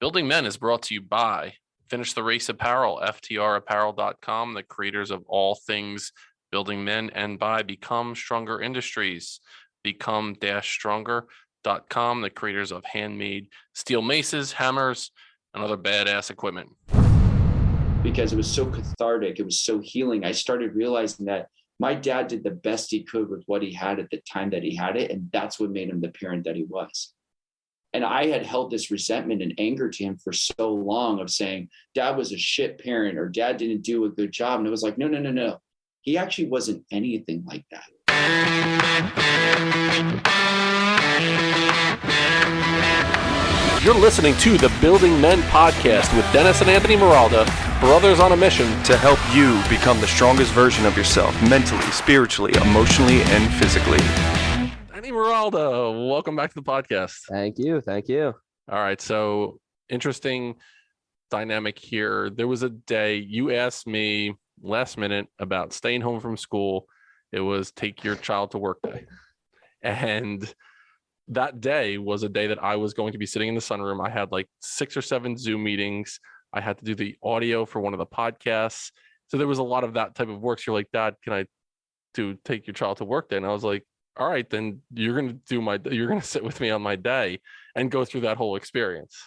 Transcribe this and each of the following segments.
Building Men is brought to you by Finish the Race Apparel, FTRapparel.com, the creators of all things Building Men, and by Become Stronger Industries, become-stronger.com, the creators of handmade steel maces, hammers, and other badass equipment. Because it was so cathartic, it was so healing. I started realizing that my dad did the best he could with what he had at the time that he had it, and that's what made him the parent that he was. And I had held this resentment and anger to him for so long of saying, Dad was a shit parent, or Dad didn't do a good job. And it was like, no. He actually wasn't anything like that. You're listening to the Building Men podcast with Dennis and Anthony Miralda, brothers on a mission to help you become the strongest version of yourself, mentally, spiritually, emotionally, and physically. Anthony Miralda, welcome back to the podcast. Thank you. All right, so interesting dynamic here. There was a day you asked me last minute about staying home from school. It was take your child to work day. And that day was a day that I was going to be sitting in the sunroom. I had like 6 or 7 Zoom meetings. I had to do the audio for one of the podcasts. So there was a lot of that type of work. So you're like, Dad, can I take your child to work day? And I was like, all right, then you're going to sit with me on my day and go through that whole experience.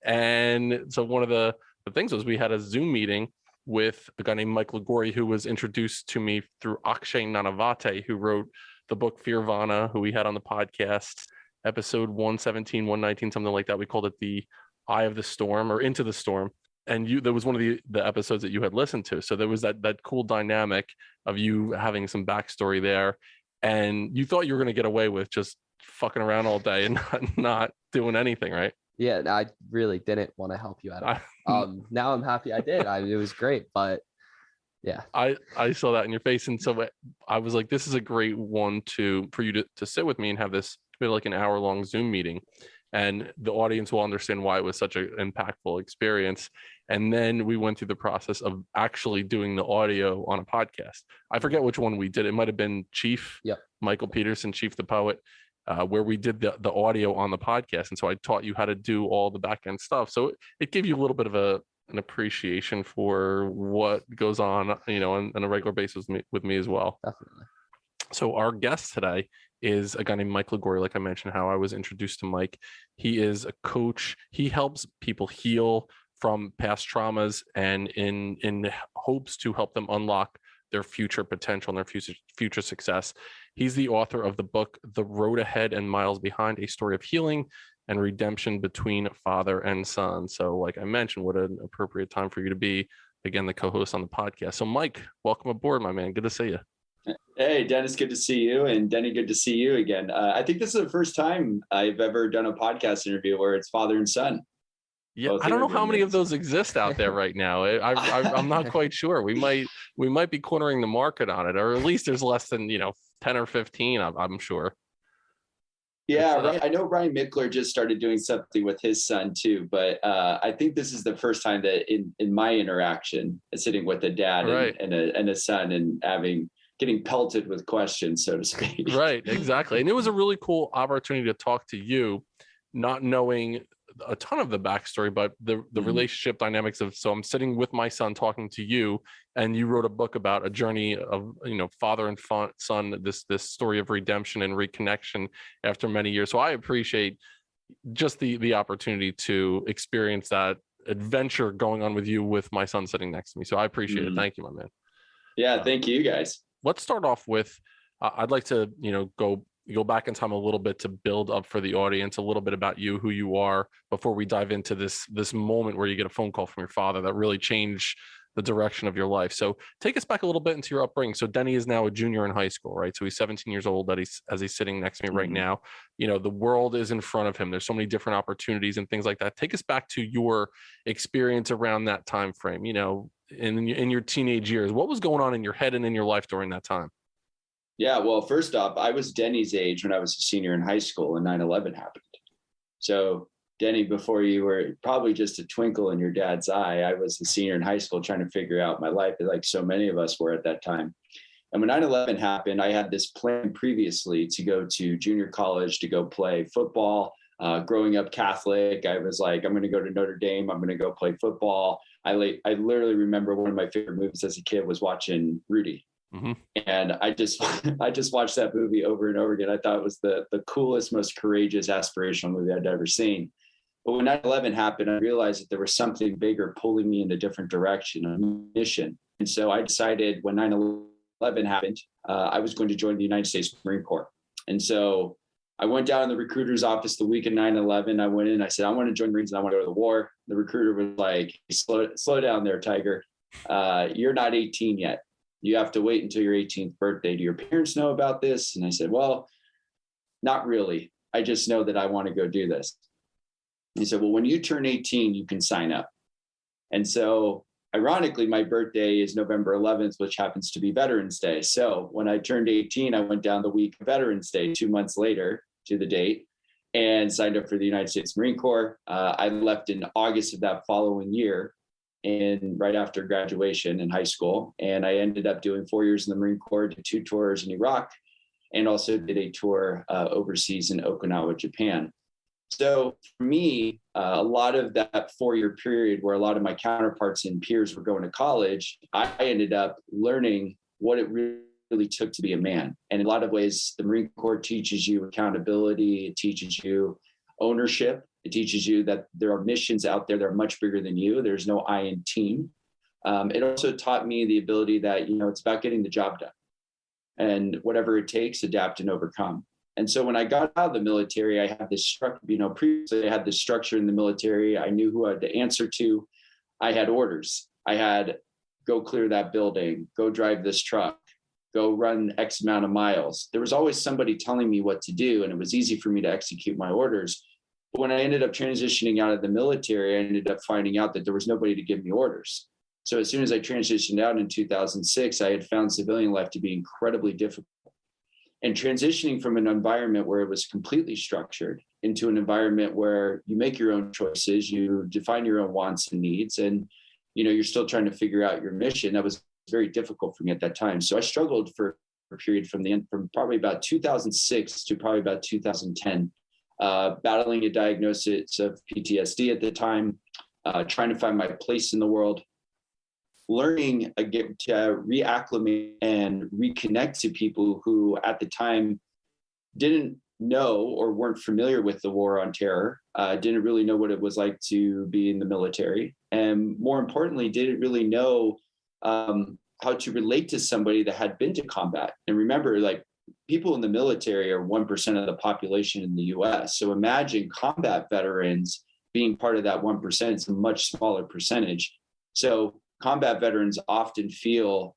And so one of the things was we had a Zoom meeting with a guy named Mike Liguori, who was introduced to me through Akshay Nanavate, who wrote the book Fearvana, who we had on the podcast, episode 117, 119, something like that. We called it the Eye of the Storm or Into the Storm. And there was one of the episodes that you had listened to. So there was that cool dynamic of you having some backstory there. And you thought you were going to get away with just fucking around all day and not doing anything, right? Yeah, I really didn't want to help you at all. Now I'm happy I did. It was great, but yeah. I saw that in your face. And so I was like, this is a great one for you to sit with me and have this like an hour-long Zoom meeting. And the audience will understand why it was such an impactful experience. And then we went through the process of actually doing the audio on a podcast. I forget which one we did. It might have been Chief, Michael Peterson, Chief the Poet, where we did the audio on the podcast. And so I taught you how to do all the back end stuff. So it gave you a little bit of an appreciation for what goes on, on a regular basis with me as well. Definitely. So our guest today is a guy named Mike Liguori. Like I mentioned, how I was introduced to Mike. He is a coach. He helps people heal from past traumas and in hopes to help them unlock their future potential and their future success. He's the author of the book, The Road Ahead and Miles Behind, a story of healing and redemption between father and son. So like I mentioned, what an appropriate time for you to be, again, the co-host on the podcast. So Mike, welcome aboard, my man. Good to see you. Hey, Dennis, good to see you. And Denny, good to see you again. I think this is the first time I've ever done a podcast interview where it's father and son. Yeah, I don't know how many of those exist out there right now. I'm not quite sure. We might be cornering the market on it, or at least there's less than 10 or 15. I'm sure. Yeah, right. I know Ryan Mickler just started doing something with his son too, but I think this is the first time that in my interaction, sitting with a dad and a son and getting pelted with questions, so to speak. Right, exactly. And it was a really cool opportunity to talk to you, not knowing a ton of the backstory, but the relationship dynamics so I'm sitting with my son talking to you, and you wrote a book about a journey of, father and son, this story of redemption and reconnection after many years. So I appreciate just the opportunity to experience that adventure going on with you with my son sitting next to me. So I appreciate it. Thank you, my man. Yeah. Thank you guys. Let's start off with, I'd like to, go back in time a little bit to build up for the audience a little bit about you, who you are, before we dive into this moment where you get a phone call from your father that really changed the direction of your life. So take us back a little bit into your upbringing. So Denny is now a junior in high school, right? So he's 17 years old as he's sitting next to me right now. The world is in front of him. There's so many different opportunities and things like that. Take us back to your experience around that time frame, in your teenage years. What was going on in your head and in your life during that time? Yeah, well, first off, I was Denny's age when I was a senior in high school and 9/11 happened. So Denny, before you were probably just a twinkle in your dad's eye, I was a senior in high school trying to figure out my life, like so many of us were at that time. And when 9/11 happened, I had this plan previously to go to junior college to go play football. Growing up Catholic, I was like, I'm going to go to Notre Dame. I'm going to go play football. I literally remember one of my favorite movies as a kid was watching Rudy. Mm-hmm. And I just watched that movie over and over again. I thought it was the coolest, most courageous, aspirational movie I'd ever seen. But when 9/11 happened, I realized that there was something bigger pulling me in a different direction, a mission. And so I decided when 9/11 happened, I was going to join the United States Marine Corps. And so I went down in the recruiter's office the week of 9/11. I went in, I said, I want to join the Marines and I want to go to the war. The recruiter was like, slow down there, Tiger. You're not 18 yet. You have to wait until your 18th birthday. Do your parents know about this? And I said, well, not really. I just know that I want to go do this. He said, well, when you turn 18, you can sign up. And so ironically, my birthday is November 11th, which happens to be Veterans Day. So when I turned 18, I went down the week of Veterans Day, 2 months later to the date, and signed up for the United States Marine Corps. I left in August of that following year, and right after graduation in high school. And I ended up doing 4 years in the Marine Corps, did 2 tours in Iraq, and also did a tour overseas in Okinawa, Japan. So for me, a lot of that 4-year period where a lot of my counterparts and peers were going to college, I ended up learning what it really took to be a man. And in a lot of ways, the Marine Corps teaches you accountability. It teaches you ownership. It teaches you that there are missions out there that are much bigger than you. There's no I in team. It also taught me the ability that, it's about getting the job done and whatever it takes, adapt and overcome. And so when I got out of the military, I had this structure, previously I had this structure in the military. I knew who I had to answer to. I had orders. I had go clear that building, go drive this truck, go run X amount of miles. There was always somebody telling me what to do, and it was easy for me to execute my orders. But when I ended up transitioning out of the military, I ended up finding out that there was nobody to give me orders. So as soon as I transitioned out in 2006, I had found civilian life to be incredibly difficult. And transitioning from an environment where it was completely structured into an environment where you make your own choices, you define your own wants and needs, and you're still trying to figure out your mission. That was very difficult for me at that time. So I struggled for a period from probably about 2006 to probably about 2010, battling a diagnosis of PTSD at the time, trying to find my place in the world, learning again to reacclimate and reconnect to people who at the time didn't know or weren't familiar with the war on terror, didn't really know what it was like to be in the military. And more importantly, didn't really know how to relate to somebody that had been to combat. And remember, like, people in the military are 1% of the population in the US. So imagine combat veterans being part of that 1%. It's a much smaller percentage. So combat veterans often feel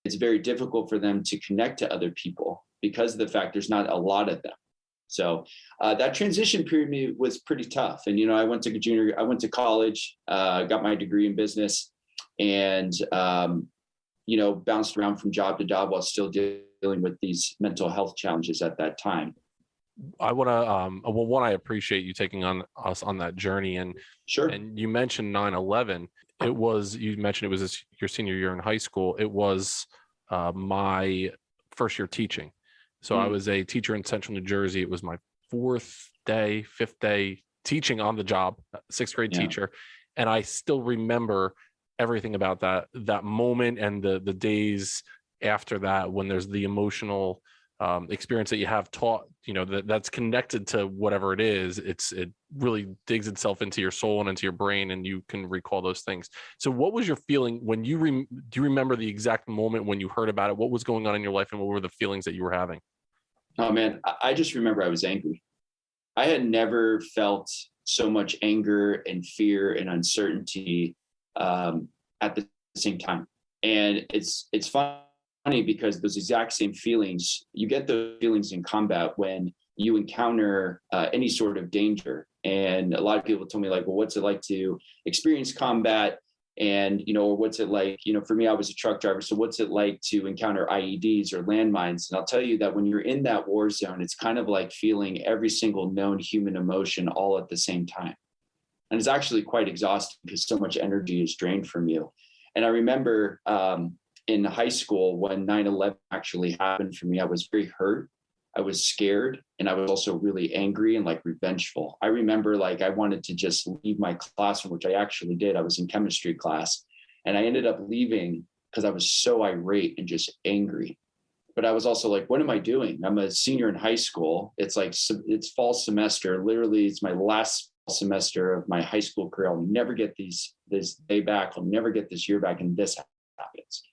it's very difficult for them to connect to other people because of the fact there's not a lot of them. So that transition period was pretty tough. And, I went to college, got my degree in business, and, bounced around from job to job while still dealing with these mental health challenges at that time. I want to, one, I appreciate you taking us on that journey. And sure. And you mentioned 9/11. You mentioned it was your senior year in high school. It was my first year teaching. So I was a teacher in Central New Jersey. It was my 5th day teaching on the job, 6th grade teacher. And I still remember everything about that moment and the days after that, when there's the emotional experience that you have taught, that's connected to whatever it is. It really digs itself into your soul and into your brain, and you can recall those things. So what was your feeling when do you remember the exact moment when you heard about it? What was going on in your life, and what were the feelings that you were having? Oh man, I just remember I was angry. I had never felt so much anger and fear and uncertainty at the same time. And it's funny because those exact same feelings, you get those feelings in combat when you encounter any sort of danger. And a lot of people told me, like, well, what's it like to experience combat? And, or what's it like, for me, I was a truck driver. So what's it like to encounter IEDs or landmines? And I'll tell you that when you're in that war zone, it's kind of like feeling every single known human emotion all at the same time. And it's actually quite exhausting because so much energy is drained from you. And I remember in high school when 9/11 actually happened for me, I was very hurt. I was scared, and I was also really angry and like revengeful. I remember like I wanted to just leave my classroom, which I actually did. I was in chemistry class, and I ended up leaving because I was so irate and just angry. But I was also like, what am I doing? I'm a senior in high school. It's like, it's fall semester. Literally, it's my last semester of my high school career. I'll never get this day back. I'll never get this year back. And this happens.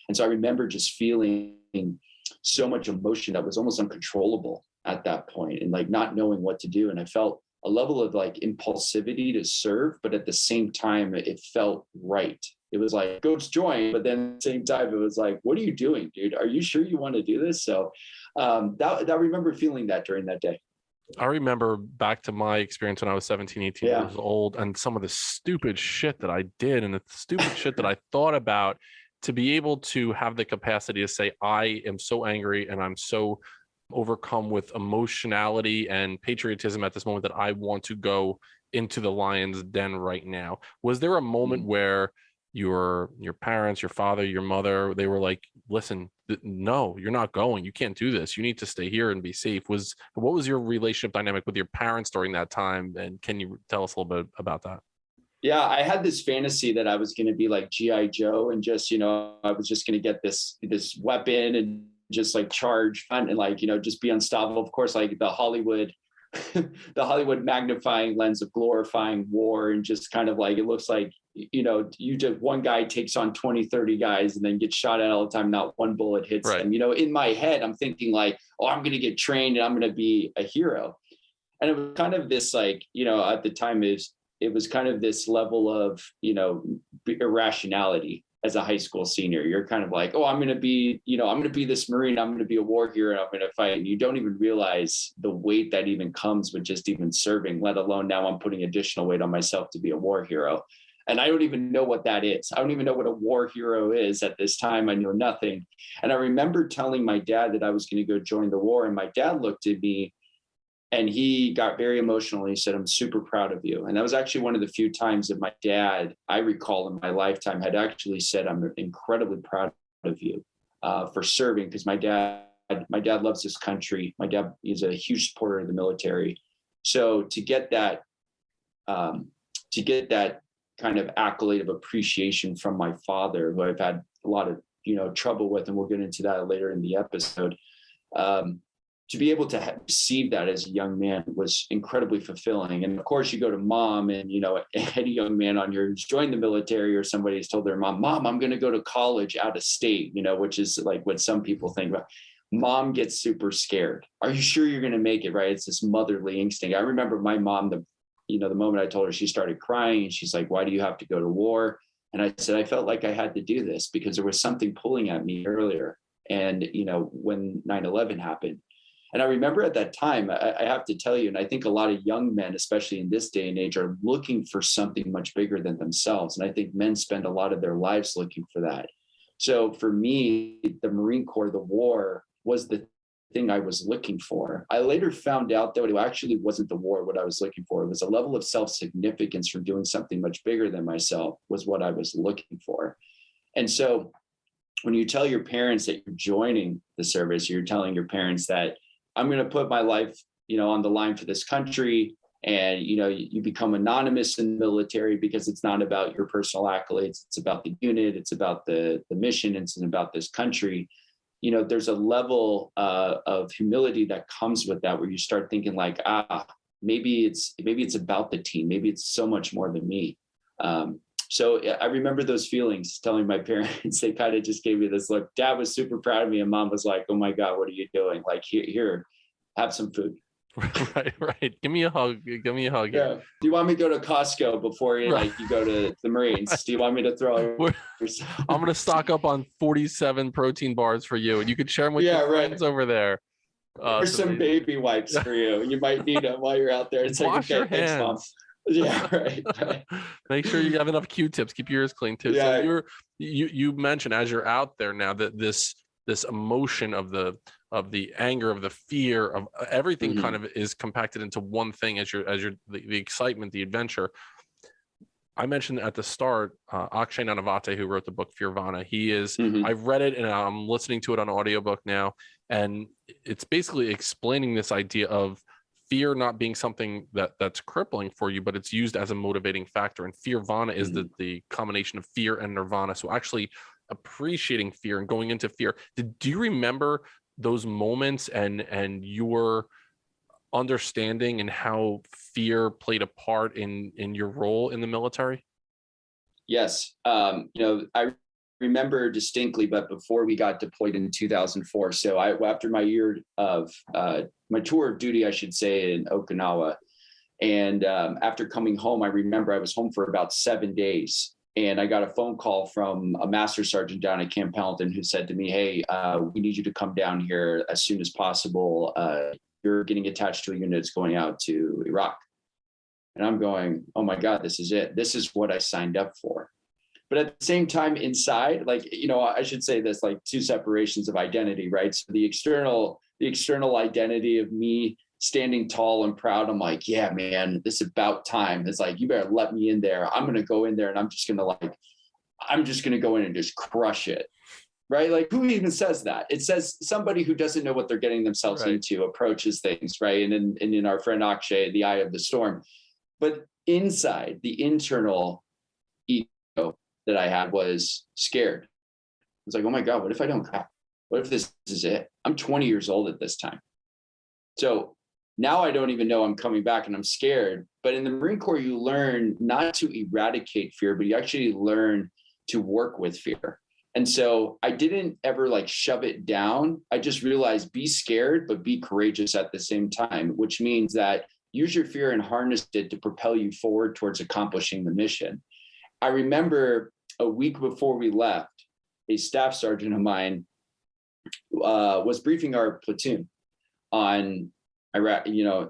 And so I remember just feeling so much emotion that was almost uncontrollable at that point, and like not knowing what to do. And I felt a level of like impulsivity to serve, but at the same time, it felt right. It was like, go join, but then at the same time, it was like, what are you doing, dude? Are you sure you want to do this? So that I remember feeling that during that day. I remember back to my experience when I was 17, 18 years old, and some of the stupid shit that I did and the stupid shit that I thought about, to be able to have the capacity to say, I am so angry and I'm so overcome with emotionality and patriotism at this moment that I want to go into the lion's den right now. Was there a moment where your parents, your father, your mother, they were like, listen, no, you're not going, you can't do this, you need to stay here and be safe? What was your relationship dynamic with your parents during that time, and can you tell us a little bit about that? Yeah, I had this fantasy that I was going to be like G.I. Joe, and just, I was just going to get this weapon and just like charge and like, just be unstoppable. Of course, like the Hollywood magnifying lens of glorifying war, and just kind of like, it looks like, you just, one guy takes on 20, 30 guys and then gets shot at all the time. Not one bullet hits them. In my head, I'm thinking like, oh, I'm going to get trained and I'm going to be a hero. And it was kind of this like, at the time it was kind of this level of, irrationality. As a high school senior, you're kind of like, oh, I'm going to be this Marine. I'm going to be a war hero. And I'm going to fight. And you don't even realize the weight that even comes with just even serving, let alone now I'm putting additional weight on myself to be a war hero. And I don't even know what that is. I don't even know what a war hero is at this time. I knew nothing. And I remember telling my dad that I was going to go join the war. And my dad looked at me and he got very emotional. He said, I'm super proud of you. And that was actually one of the few times that my dad, I recall in my lifetime, had actually said, I'm incredibly proud of you for serving. Because my dad loves this country. My dad is a huge supporter of the military. So to get that kind of accolade of appreciation from my father, who I've had a lot of, trouble with, and we'll get into that later in the episode, to be able to receive that as a young man was incredibly fulfilling. And of course you go to mom, and, any young man on your who's joined the military, or somebody has told their mom, I'm going to go to college out of state, which is like what some people think about. Mom gets super scared. Are you sure you're going to make it? Right. It's this motherly instinct. I remember my mom, the moment I told her, she started crying, and she's like, why do you have to go to war? And I said, I felt like I had to do this because there was something pulling at me earlier. And, when 9/11 happened. And I remember at that time, I have to tell you, and I think a lot of young men, especially in this day and age, are looking for something much bigger than themselves. And I think men spend a lot of their lives looking for that. So for me, the Marine Corps, the war, was the thing I was looking for. I later found out that it actually wasn't the war what I was looking for. It was a level of self-significance from doing something much bigger than myself was what I was looking for. And so when you tell your parents that you're joining the service, you're telling your parents that I'm going to put my life, on the line for this country. And, you become anonymous in the military because it's not about your personal accolades. It's about the unit. It's about the mission. It's about this country. There's a level of humility that comes with that, where you start thinking like, maybe it's about the team. Maybe it's so much more than me. So I remember those feelings, telling my parents. They kind of just gave me this look. Dad was super proud of me, and mom was like, oh my God, what are you doing? Like, here, have some food. Right. Give me a hug. Yeah. Do you want me to go to Costco before you go to the Marines? Do you want me to throw? I'm going to stock up on 47 protein bars for you, and you can share them with your friends over there. There's some baby wipes for you. You might need them while you're out there. It's Wash your hands. Thanks, Mom. Yeah, right. Make sure you have enough Q-tips. Keep your ears clean too. Yeah. So you mentioned, as you're out there now, that this emotion of the anger, of the fear, of everything kind of is compacted into one thing as the excitement, the adventure. I mentioned at the start, Akshay Nanavate, who wrote the book Fearvana, he is, I've read it and I'm listening to it on audiobook now. And it's basically explaining this idea of fear not being something that's crippling for you, but it's used as a motivating factor. And Fearvana is the combination of fear and nirvana. So actually appreciating fear and going into fear. Do you remember those moments and your understanding and how fear played a part in your role in the military? Yes. I remember distinctly, but before we got deployed in 2004. So after my year of my tour of duty, I should say, in Okinawa. And after coming home, I remember I was home for about 7 days. And I got a phone call from a master sergeant down at Camp Pendleton who said to me, hey, we need you to come down here as soon as possible. You're getting attached to a unit that's going out to Iraq. And I'm going, oh my God, this is it. This is what I signed up for. But at the same time inside, I should say this, like two separations of identity, right? So the external identity of me standing tall and proud. I'm like, yeah, man, this is about time. It's like, you better let me in there. I'm going to go in there and I'm just going to go in and just crush it. Right? Like, who even says that? It says somebody who doesn't know what they're getting themselves into approaches things, right? And in our friend Akshay, the eye of the storm. But inside, the internal ego that I had was scared. I was like, oh my God, what if I don't crack? What if this is it? I'm 20 years old at this time. So now I don't even know I'm coming back and I'm scared. But in the Marine Corps, you learn not to eradicate fear, but you actually learn to work with fear. And so I didn't ever shove it down. I just realized be scared, but be courageous at the same time, which means that use your fear and harness it to propel you forward towards accomplishing the mission. I remember a week before we left, a staff sergeant of mine was briefing our platoon on Iraq,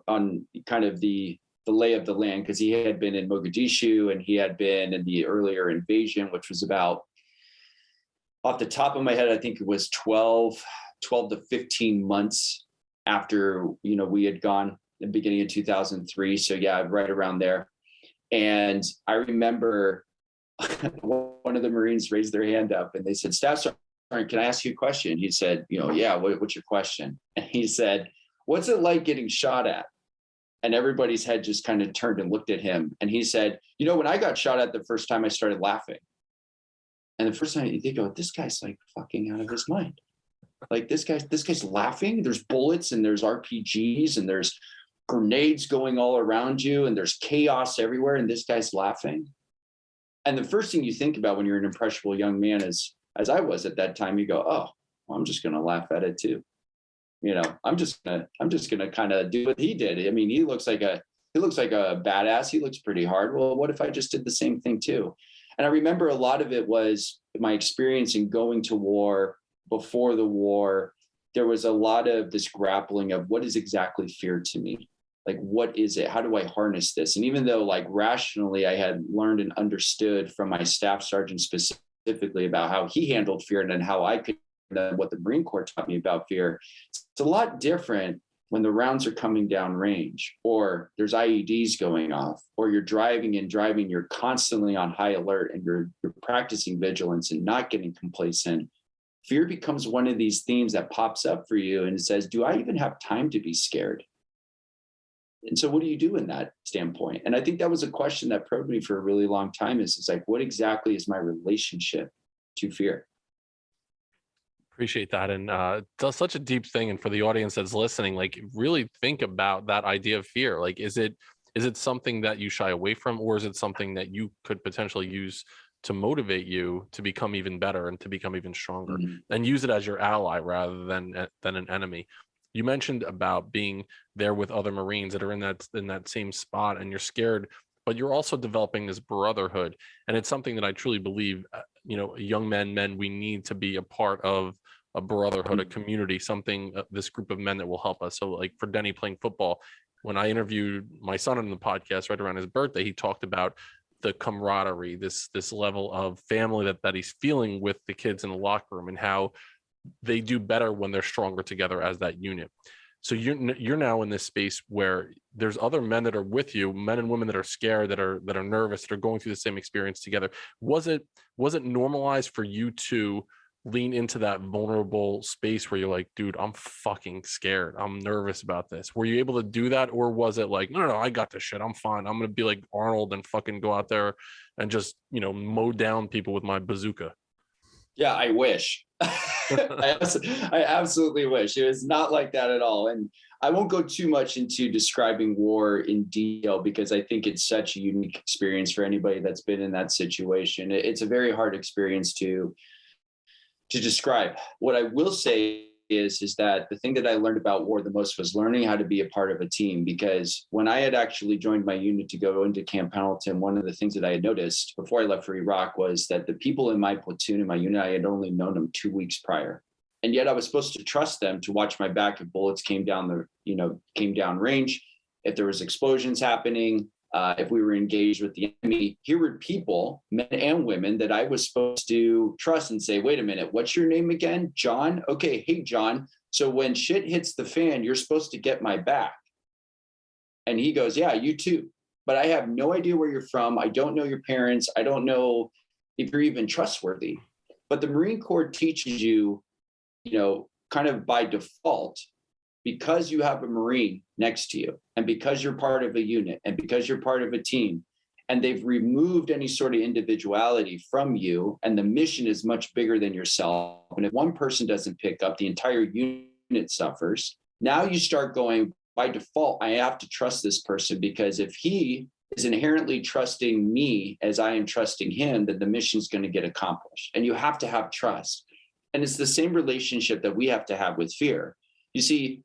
on kind of the lay of the land, because he had been in Mogadishu and he had been in the earlier invasion, which was about, off the top of my head, I think it was 12 to 15 months after, we had gone in the beginning of 2003. So yeah, right around there. And I remember one of the Marines raised their hand up and they said, Staff Sergeant, can I ask you a question? He said, yeah, what's your question? And he said, what's it like getting shot at? And everybody's head just kind of turned and looked at him. And he said, when I got shot at the first time, I started laughing. And the first time you think, this guy's fucking out of his mind. Like this guy's laughing. There's bullets and there's RPGs and there's grenades going all around you and there's chaos everywhere. And this guy's laughing. And the first thing you think about when you're an impressionable young man is, as I was at that time, you go, oh, well, I'm just going to laugh at it too. I'm just gonna kind of do what he did. I mean, he looks like a badass. He looks pretty hard. Well, what if I just did the same thing too? And I remember a lot of it was my experience in going to war. Before the war, there was a lot of this grappling of what is exactly fear to me? Like, what is it? How do I harness this? And even though rationally I had learned and understood from my staff sergeant specifically about how he handled fear and then how I could, what the Marine Corps taught me about fear, it's a lot different when the rounds are coming down range or there's IEDs going off or you're driving, you're constantly on high alert and you're practicing vigilance and not getting complacent. Fear becomes one of these themes that pops up for you and it says, do I even have time to be scared? And so what do you do in that standpoint? And I think that was a question that probed me for a really long time is what exactly is my relationship to fear? Appreciate that. And that's such a deep thing. And for the audience that's listening, really think about that idea of fear. Is it something that you shy away from, or is it something that you could potentially use to motivate you to become even better and to become even stronger, and use it as your ally rather than an enemy? You mentioned about being there with other Marines that are in that same spot and you're scared, but you're also developing this brotherhood. And it's something that I truly believe, young men, we need to be a part of a brotherhood, a community, something, this group of men that will help us. So for Denny playing football, when I interviewed my son in the podcast right around his birthday, he talked about the camaraderie, this level of family that he's feeling with the kids in the locker room and how they do better when they're stronger together as that unit. So you're now in this space where there's other men that are with you, men and women that are scared, that are nervous, that are going through the same experience together. Was it normalized for you to lean into that vulnerable space where you're like, dude, I'm fucking scared, I'm nervous about this? Were you able to do that, or was it like, no, I got this shit, I'm fine, I'm gonna be like Arnold and fucking go out there and just, mow down people with my bazooka? Yeah, I wish. I absolutely wish. It was not like that at all. And I won't go too much into describing war in detail, because I think it's such a unique experience for anybody that's been in that situation. It's a very hard experience to describe. What I will say is that the thing that I learned about war the most was learning how to be a part of a team. Because when I had actually joined my unit to go into Camp Pendleton, one of the things that I had noticed before I left for Iraq was that the people in my platoon, in my unit, I had only known them 2 weeks prior. And yet I was supposed to trust them to watch my back if bullets came down range, if there was explosions happening, if we were engaged with the enemy. Here were people, men and women, that I was supposed to trust and say, wait a minute, what's your name again? John? Okay, hey, John. So when shit hits the fan, you're supposed to get my back. And he goes, yeah, you too. But I have no idea where you're from. I don't know your parents. I don't know if you're even trustworthy. But the Marine Corps teaches you, kind of by default, because you have a Marine next to you, and because you're part of a unit, and because you're part of a team, and they've removed any sort of individuality from you, and the mission is much bigger than yourself. And if one person doesn't pick up, the entire unit suffers. Now you start going, by default, I have to trust this person, because if he is inherently trusting me as I am trusting him, then the mission is going to get accomplished. And you have to have trust. And it's the same relationship that we have to have with fear. You see,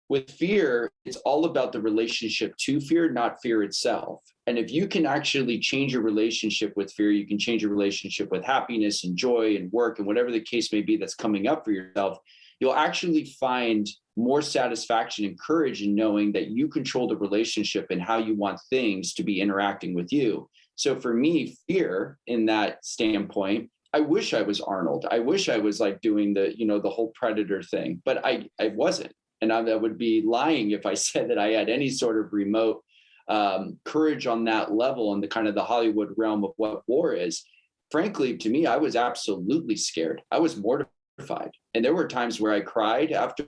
with fear, it's all about the relationship to fear, not fear itself. And if you can actually change your relationship with fear, you can change your relationship with happiness and joy and work and whatever the case may be that's coming up for yourself, you'll actually find more satisfaction and courage in knowing that you control the relationship and how you want things to be interacting with you. So for me, fear in that standpoint, I wish I was Arnold. I wish I was like doing the whole Predator thing, but I wasn't. And I would be lying if I said that I had any sort of remote courage on that level in the kind of the Hollywood realm of what war is. Frankly, to me, I was absolutely scared. I was mortified. And there were times where I cried, after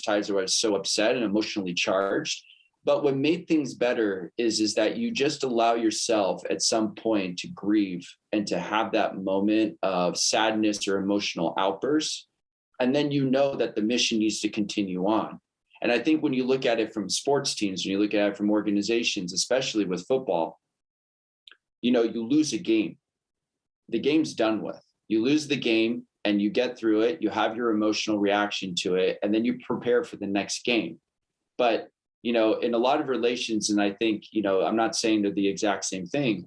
times where I was so upset and emotionally charged. But what made things better is that you just allow yourself at some point to grieve and to have that moment of sadness or emotional outburst. And then you know that the mission needs to continue on. And I think when you look at it from sports teams, when you look at it from organizations, especially with football, you lose a game. The game's done with. You lose the game and you get through it. You have your emotional reaction to it, and then you prepare for the next game. But in a lot of relations, and I think, I'm not saying they're the exact same thing,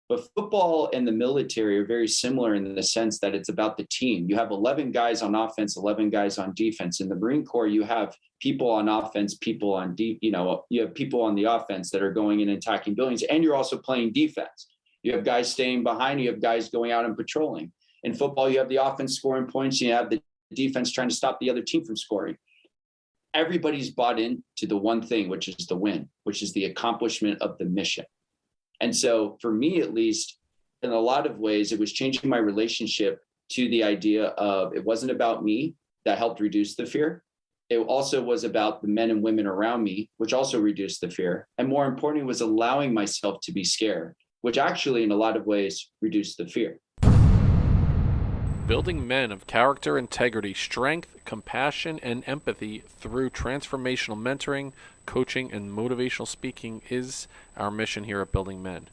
but football and the military are very similar in the sense that it's about the team. You have 11 guys on offense, 11 guys on defense. In the Marine Corps, you have people on offense, people on you have people on the offense that are going in and attacking buildings, and you're also playing defense. You have guys staying behind, you have guys going out and patrolling. In football, you have the offense scoring points, you have the defense trying to stop the other team from scoring. Everybody's bought into the one thing, which is the win, which is the accomplishment of the mission. And so for me, at least, in a lot of ways, it was changing my relationship to the idea of it wasn't about me that helped reduce the fear. It also was about the men and women around me, which also reduced the fear. And more importantly, was allowing myself to be scared, which actually, in a lot of ways, reduced the fear. Building men of character, integrity, strength, compassion, and empathy through transformational mentoring, coaching, and motivational speaking is our mission here at Building Men.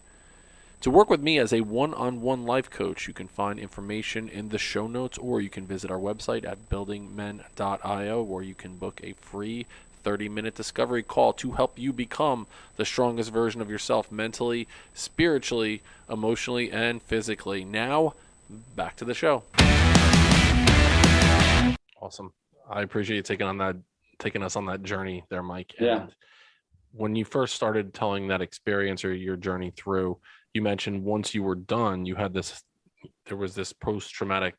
To work with me as a one-on-one life coach, you can find information in the show notes, or you can visit our website at buildingmen.io, where you can book a free 30-minute discovery call to help you become the strongest version of yourself mentally, spiritually, emotionally, and physically. Now, back to the show. Awesome. I appreciate you taking us on that journey there, Mike. Yeah. And when you first started telling that experience or your journey through, you mentioned once you were done, there was this post-traumatic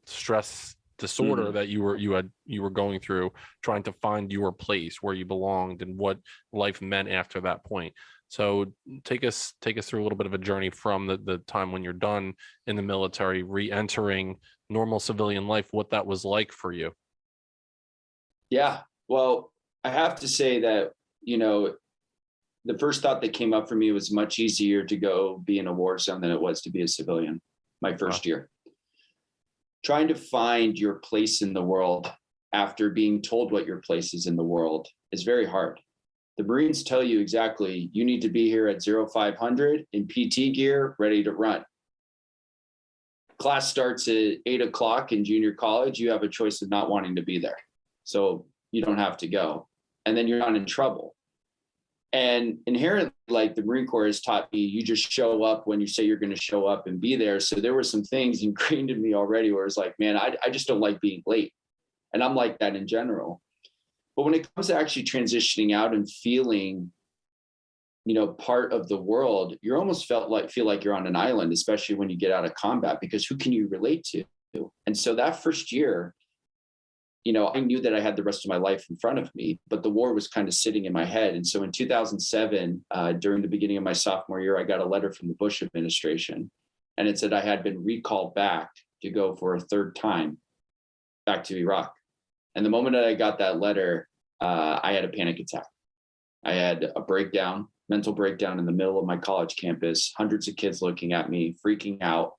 stress disorder that you were going through, trying to find your place where you belonged and what life meant after that point. So take us through a little bit of a journey from the time when you're done in the military, re-entering normal civilian life, what that was like for you. Yeah, well, I have to say that, the first thought that came up for me was much easier to go be in a war zone than it was to be a civilian my first year. Trying to find your place in the world after being told what your place is in the world is very hard. The Marines tell you exactly, you need to be here at 0500 in PT gear, ready to run. Class starts at 8:00 in junior college. You have a choice of not wanting to be there. So you don't have to go. And then you're not in trouble. And inherently, like the Marine Corps has taught me, you just show up when you say you're going to show up and be there. So there were some things ingrained in me already where it's like, man, I just don't like being late. And I'm like that in general. But when it comes to actually transitioning out and feeling, part of the world, you almost feel like you're on an island, especially when you get out of combat, because who can you relate to? And so that first year, I knew that I had the rest of my life in front of me, but the war was kind of sitting in my head. And so in 2007, during the beginning of my sophomore year, I got a letter from the Bush administration, and it said I had been recalled back to go for a third time back to Iraq. And the moment that I got that letter, I had a panic attack. I had a mental breakdown in the middle of my college campus, hundreds of kids looking at me, freaking out.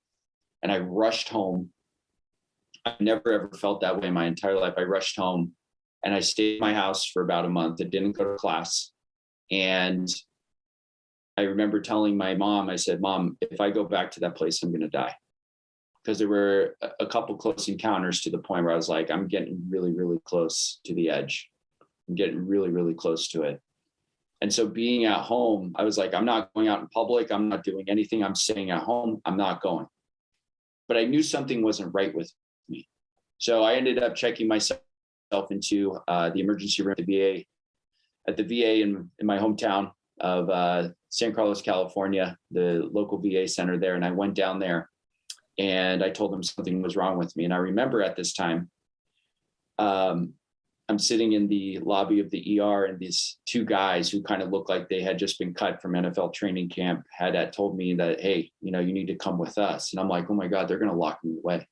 And I rushed home. I never ever felt that way in my entire life. I rushed home and I stayed in my house for about a month. I didn't go to class. And I remember telling my mom, I said, Mom, if I go back to that place, I'm going to die. Because there were a couple close encounters to the point where I was like, I'm getting really, really close to the edge. I'm getting really, really close to it. And so being at home, I was like, I'm not going out in public. I'm not doing anything. I'm staying at home. I'm not going. But I knew something wasn't right with me. So I ended up checking myself into the emergency room at the VA in my hometown of San Carlos, California, the local VA center there. And I went down there and I told them something was wrong with me. And I remember at this time, I'm sitting in the lobby of the ER, and these two guys who kind of looked like they had just been cut from NFL training camp had told me that, hey, you need to come with us. And I'm like, oh my God, they're going to lock me away.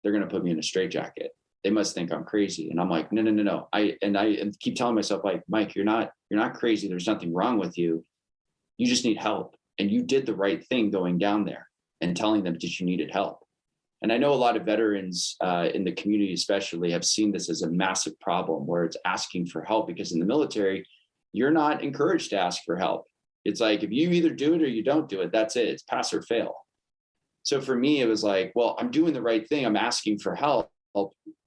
They're going to put me in a straitjacket. They must think I'm crazy. And I'm like, no. I keep telling myself, like, Mike, you're not crazy. There's nothing wrong with you. You just need help. And you did the right thing going down there and telling them that you needed help. And I know a lot of veterans in the community especially have seen this as a massive problem where it's asking for help, because in the military, you're not encouraged to ask for help. It's like, if you either do it or you don't do it, that's it. It's pass or fail. So for me, it was like, well, I'm doing the right thing. I'm asking for help.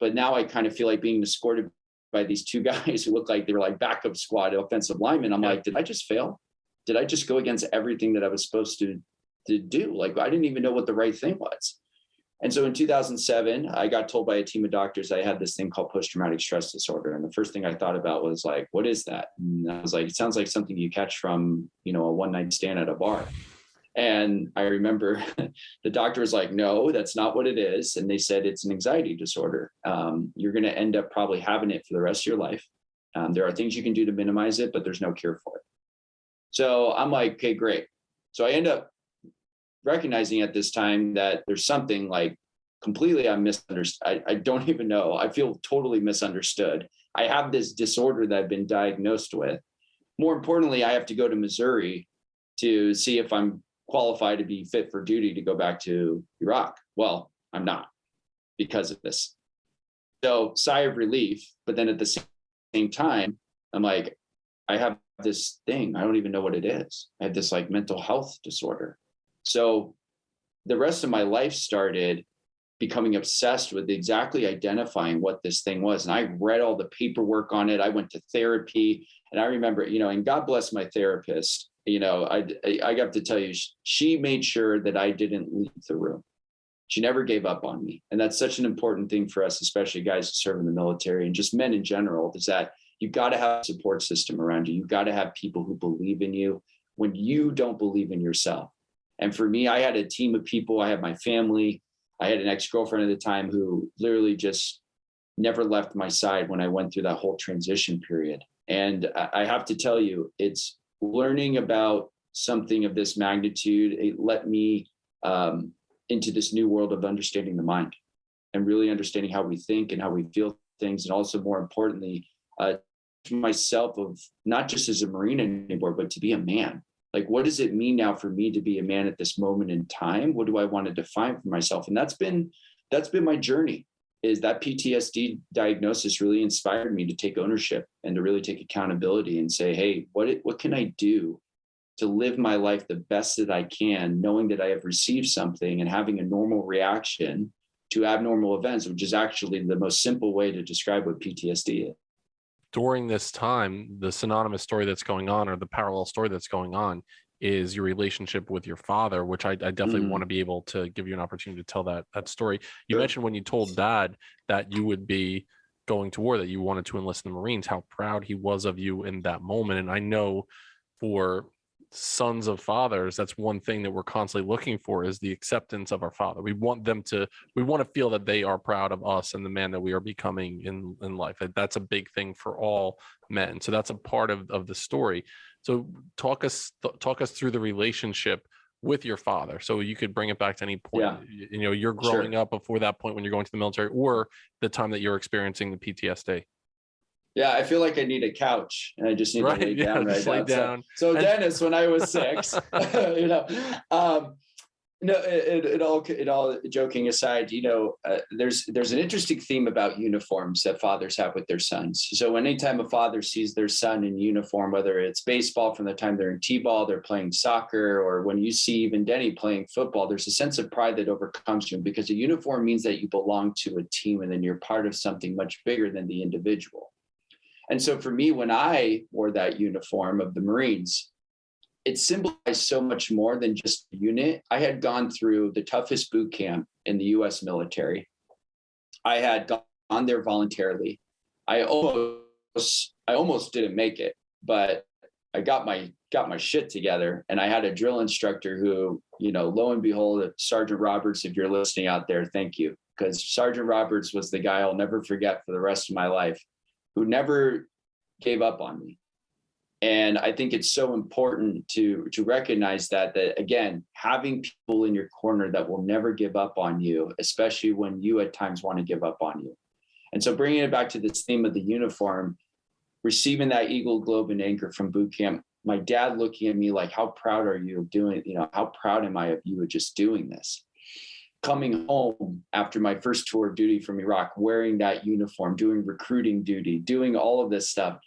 But now I kind of feel like being escorted by these two guys who look like they were like backup squad offensive linemen. I'm like, did I just fail? Did I just go against everything that I was supposed to do? Like, I didn't even know what the right thing was. And so in 2007, I got told by a team of doctors I had this thing called post-traumatic stress disorder. And the first thing I thought about was like, what is that? And I was like, it sounds like something you catch from, a one-night stand at a bar. And I remember the doctor was like, no, that's not what it is. And they said, it's an anxiety disorder. You're going to end up probably having it for the rest of your life. There are things you can do to minimize it, but there's no cure for it. So I'm like, okay, great. So I end up recognizing at this time that there's something like completely I'm misunderstood. I don't even know. I feel totally misunderstood. I have this disorder that I've been diagnosed with. More importantly, I have to go to Missouri to see if I'm qualified to be fit for duty to go back to Iraq. Well, I'm not because of this. So sigh of relief, but then at the same time, I'm like, I have this thing. I don't even know what it is. I have this like mental health disorder. So the rest of my life started becoming obsessed with exactly identifying what this thing was. And I read all the paperwork on it. I went to therapy, and I remember, and God bless my therapist, I got to tell you, she made sure that I didn't leave the room. She never gave up on me. And that's such an important thing for us, especially guys who serve in the military and just men in general, is that you've got to have a support system around you. You've got to have people who believe in you when you don't believe in yourself. And for me, I had a team of people. I had my family. I had an ex-girlfriend at the time who literally just never left my side when I went through that whole transition period. And I have to tell you, it's learning about something of this magnitude. It let me into this new world of understanding the mind and really understanding how we think and how we feel things. And also, more importantly, myself of not just as a Marine anymore, but to be a man. Like, what does it mean now for me to be a man at this moment in time? What do I want to define for myself? And that's been my journey. Is that PTSD diagnosis really inspired me to take ownership and to really take accountability and say, hey, what can I do to live my life the best that I can, knowing that I have received something and having a normal reaction to abnormal events, which is actually the most simple way to describe what PTSD is. During this time, the synonymous story that's going on, or the parallel story that's going on, is your relationship with your father, which I definitely want to be able to give you an opportunity to tell that story. You mentioned when you told Dad that you would be going to war, that you wanted to enlist in the Marines, how proud he was of you in that moment. And I know for sons of fathers, that's one thing that we're constantly looking for, is the acceptance of our father. We want to feel that they are proud of us and the man that we are becoming in life. That's a big thing for all men. So that's a part of the story. So talk us through the relationship with your father. So you could bring it back to any point. Yeah. You're growing up before that point when you're going to the military, or the time that you're experiencing the PTSD. Yeah, I feel like I need a couch and I just need to lay down right lay now. Down. So Dennis, when I was 6, it all joking aside, there's an interesting theme about uniforms that fathers have with their sons. So anytime a father sees their son in uniform, whether it's baseball from the time they're in T-ball, they're playing soccer, or when you see even Denny playing football, there's a sense of pride that overcomes you, because a uniform means that you belong to a team and then you're part of something much bigger than the individual. And so for me, when I wore that uniform of the Marines, it symbolized so much more than just a unit. I had gone through the toughest boot camp in the U.S. military. I had gone there voluntarily. I almost didn't make it, but I got my shit together, and I had a drill instructor who, lo and behold, Sergeant Roberts, if you're listening out there, thank you, because Sergeant Roberts was the guy I'll never forget for the rest of my life, who never gave up on me. And I think it's so important to recognize that again, having people in your corner that will never give up on you, especially when you at times want to give up on you. And so bringing it back to this theme of the uniform, receiving that Eagle, Globe, and Anchor from boot camp, my dad looking at me like, how proud are you of doing, how proud am I of you of just doing this? Coming home after my first tour of duty from Iraq, wearing that uniform, doing recruiting duty, doing all of this stuff,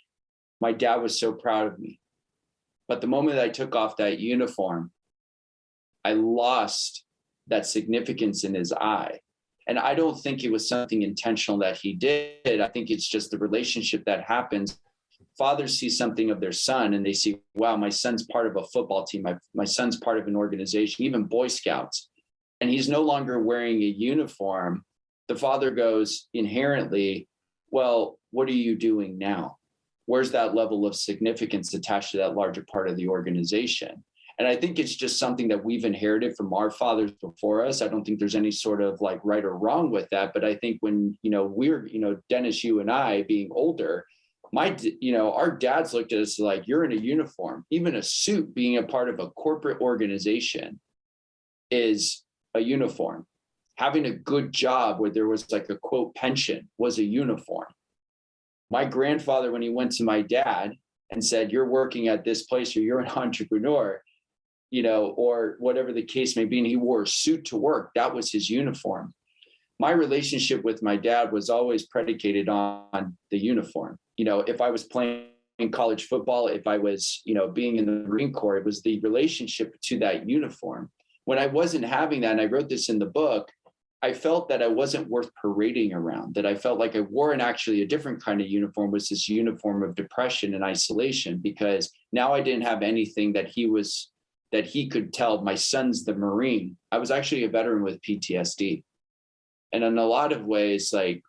my dad was so proud of me. But the moment that I took off that uniform, I lost that significance in his eye. And I don't think it was something intentional that he did. I think it's just the relationship that happens. Fathers see something of their son and they see, wow, my son's part of a football team. My son's part of an organization, even Boy Scouts. And he's no longer wearing a uniform. The father goes inherently, well, what are you doing now? Where's that level of significance attached to that larger part of the organization? And I think it's just something that we've inherited from our fathers before us. I don't think there's any sort of like right or wrong with that. But I think when, we're, Dennis, you and I being older, our dads looked at us like, you're in a uniform. Even a suit, being a part of a corporate organization, is a uniform. Having a good job where there was like a quote pension was a uniform. My grandfather, when he went to my dad and said, you're working at this place, or you're an entrepreneur, or whatever the case may be, and he wore a suit to work, that was his uniform. My relationship with my dad was always predicated on the uniform. If I was playing college football, if I was, being in the Marine Corps, it was the relationship to that uniform. When I wasn't having that, and I wrote this in the book, I felt that I wasn't worth parading around, that I felt like I wore a different kind of uniform, was this uniform of depression and isolation, because now I didn't have anything that he could tell, my son's the Marine. I was actually a veteran with PTSD. And in a lot of ways, and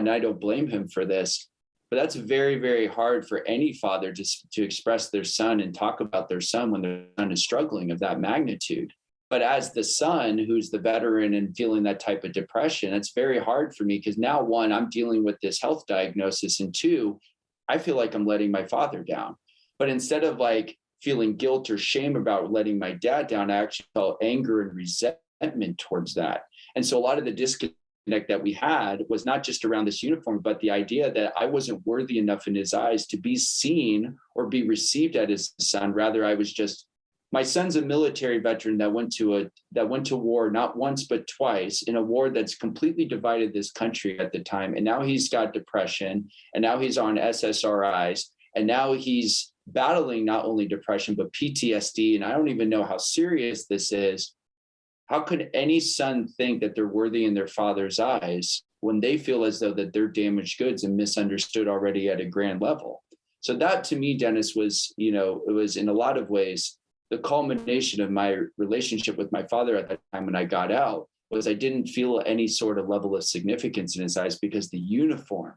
I don't blame him for this, but that's very, very hard for any father to express their son and talk about their son when their son is struggling of that magnitude. But as the son who's the veteran and feeling that type of depression, it's very hard for me because now, one, I'm dealing with this health diagnosis, and two, I feel like I'm letting my father down. But instead of like feeling guilt or shame about letting my dad down, I actually felt anger and resentment towards that. And so a lot of the disconnect that we had was not just around this uniform, but the idea that I wasn't worthy enough in his eyes to be seen or be received as his son. Rather, I was just, my son's a military veteran that went to war not once but twice, in a war that's completely divided this country at the time. And now he's got depression, and now he's on SSRIs, and now he's battling not only depression but PTSD. And I don't even know how serious this is. How could any son think that they're worthy in their father's eyes when they feel as though that they're damaged goods and misunderstood already at a grand level? So that, to me, Dennis, was, it was in a lot of ways the culmination of my relationship with my father at that time when I got out. Was I didn't feel any sort of level of significance in his eyes because the uniform,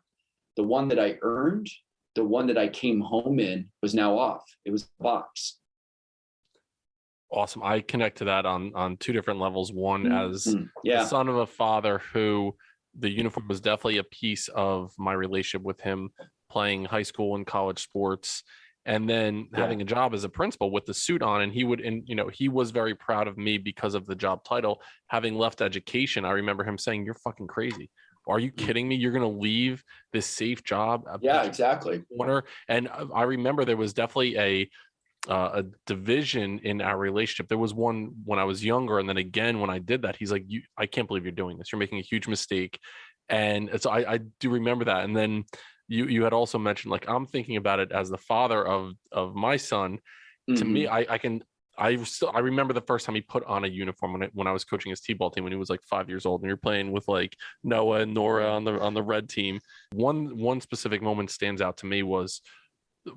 the one that I earned, the one that I came home in, was now off. It was a box. Awesome. I connect to that on two different levels. One, as the son of a father who the uniform was definitely a piece of my relationship with him, playing high school and college sports, and then having a job as a principal with the suit on. And he was very proud of me because of the job title. Having left education, I remember him saying, "You're fucking crazy. Are you kidding me? You're going to leave this safe job?" Yeah, exactly. And I remember there was definitely a division in our relationship. There was one when I was younger, and then again when I did that, he's like, I can't believe you're doing this. You're making a huge mistake. And so I do remember that. And then you had also mentioned, like, I'm thinking about it as the father of my son. To me, I remember the first time he put on a uniform when I was coaching his t-ball team when he was like 5 years old, and you're playing with like Noah and Nora on the red team. One specific moment stands out to me was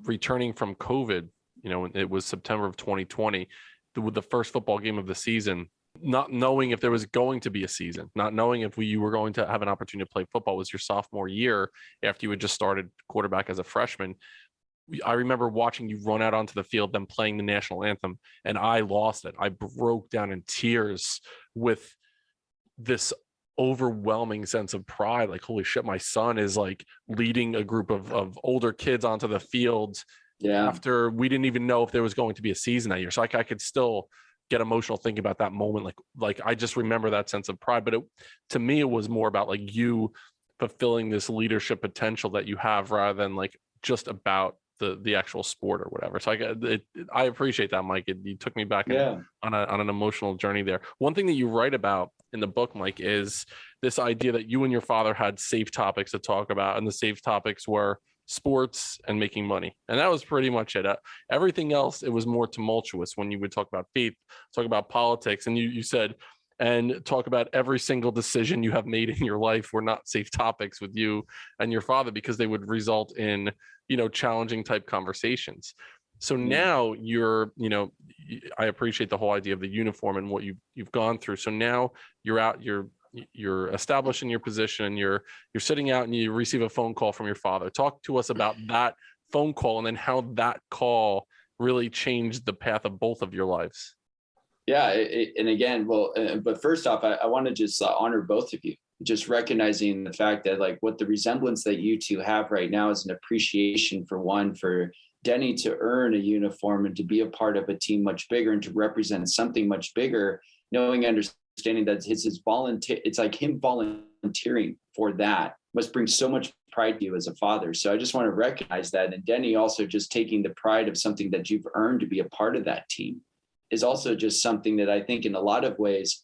returning from COVID. It was September of 2020, with the first football game of the season, not knowing if there was going to be a season, not knowing if you were going to have an opportunity to play football. It was your sophomore year after you had just started quarterback as a freshman. I remember watching you run out onto the field, then playing the national anthem, and I lost it. I broke down in tears with this overwhelming sense of pride. Like, holy shit, my son is like leading a group of older kids onto the field. Yeah. After we didn't even know if there was going to be a season that year. So I could still get emotional thinking about that moment. Like I just remember that sense of pride. But to me, it was more about like you fulfilling this leadership potential that you have, rather than like just about the actual sport or whatever. So I appreciate that, Mike. You took me back on an emotional journey there. One thing that you write about in the book, Mike, is this idea that you and your father had safe topics to talk about, and the safe topics were sports and making money. And that was pretty much it. Everything else, it was more tumultuous when you would talk about faith, talk about politics, and you said, and talk about every single decision you have made in your life were not safe topics with you and your father, because they would result in, challenging type conversations. So now I appreciate the whole idea of the uniform and what you've gone through. So now you're out, you're establishing your position, and you're sitting out, and you receive a phone call from your father. Talk to us about that phone call, and then how that call really changed the path of both of your lives. Yeah. And again, but first off, I want to just honor both of you, just recognizing the fact that like what the resemblance that you two have right now is an appreciation for Denny to earn a uniform and to be a part of a team much bigger and to represent something much bigger, knowing, understanding that it's like him volunteering for that must bring so much pride to you as a father. So I just want to recognize that. And Denny also just taking the pride of something that you've earned to be a part of that team is also just something that I think in a lot of ways,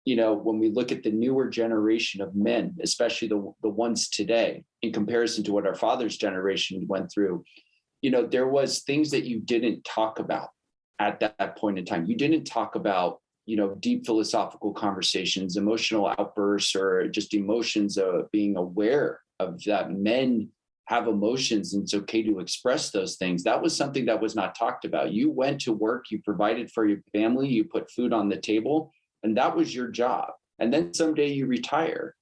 when we look at the newer generation of men, especially the ones today, in comparison to what our father's generation went through, there was things that you didn't talk about at that point in time. You didn't talk about, deep philosophical conversations, emotional outbursts, or just emotions of being aware of that men have emotions and it's okay to express those things. That was something that was not talked about. You went to work, you provided for your family, you put food on the table, and that was your job. And then someday you retire.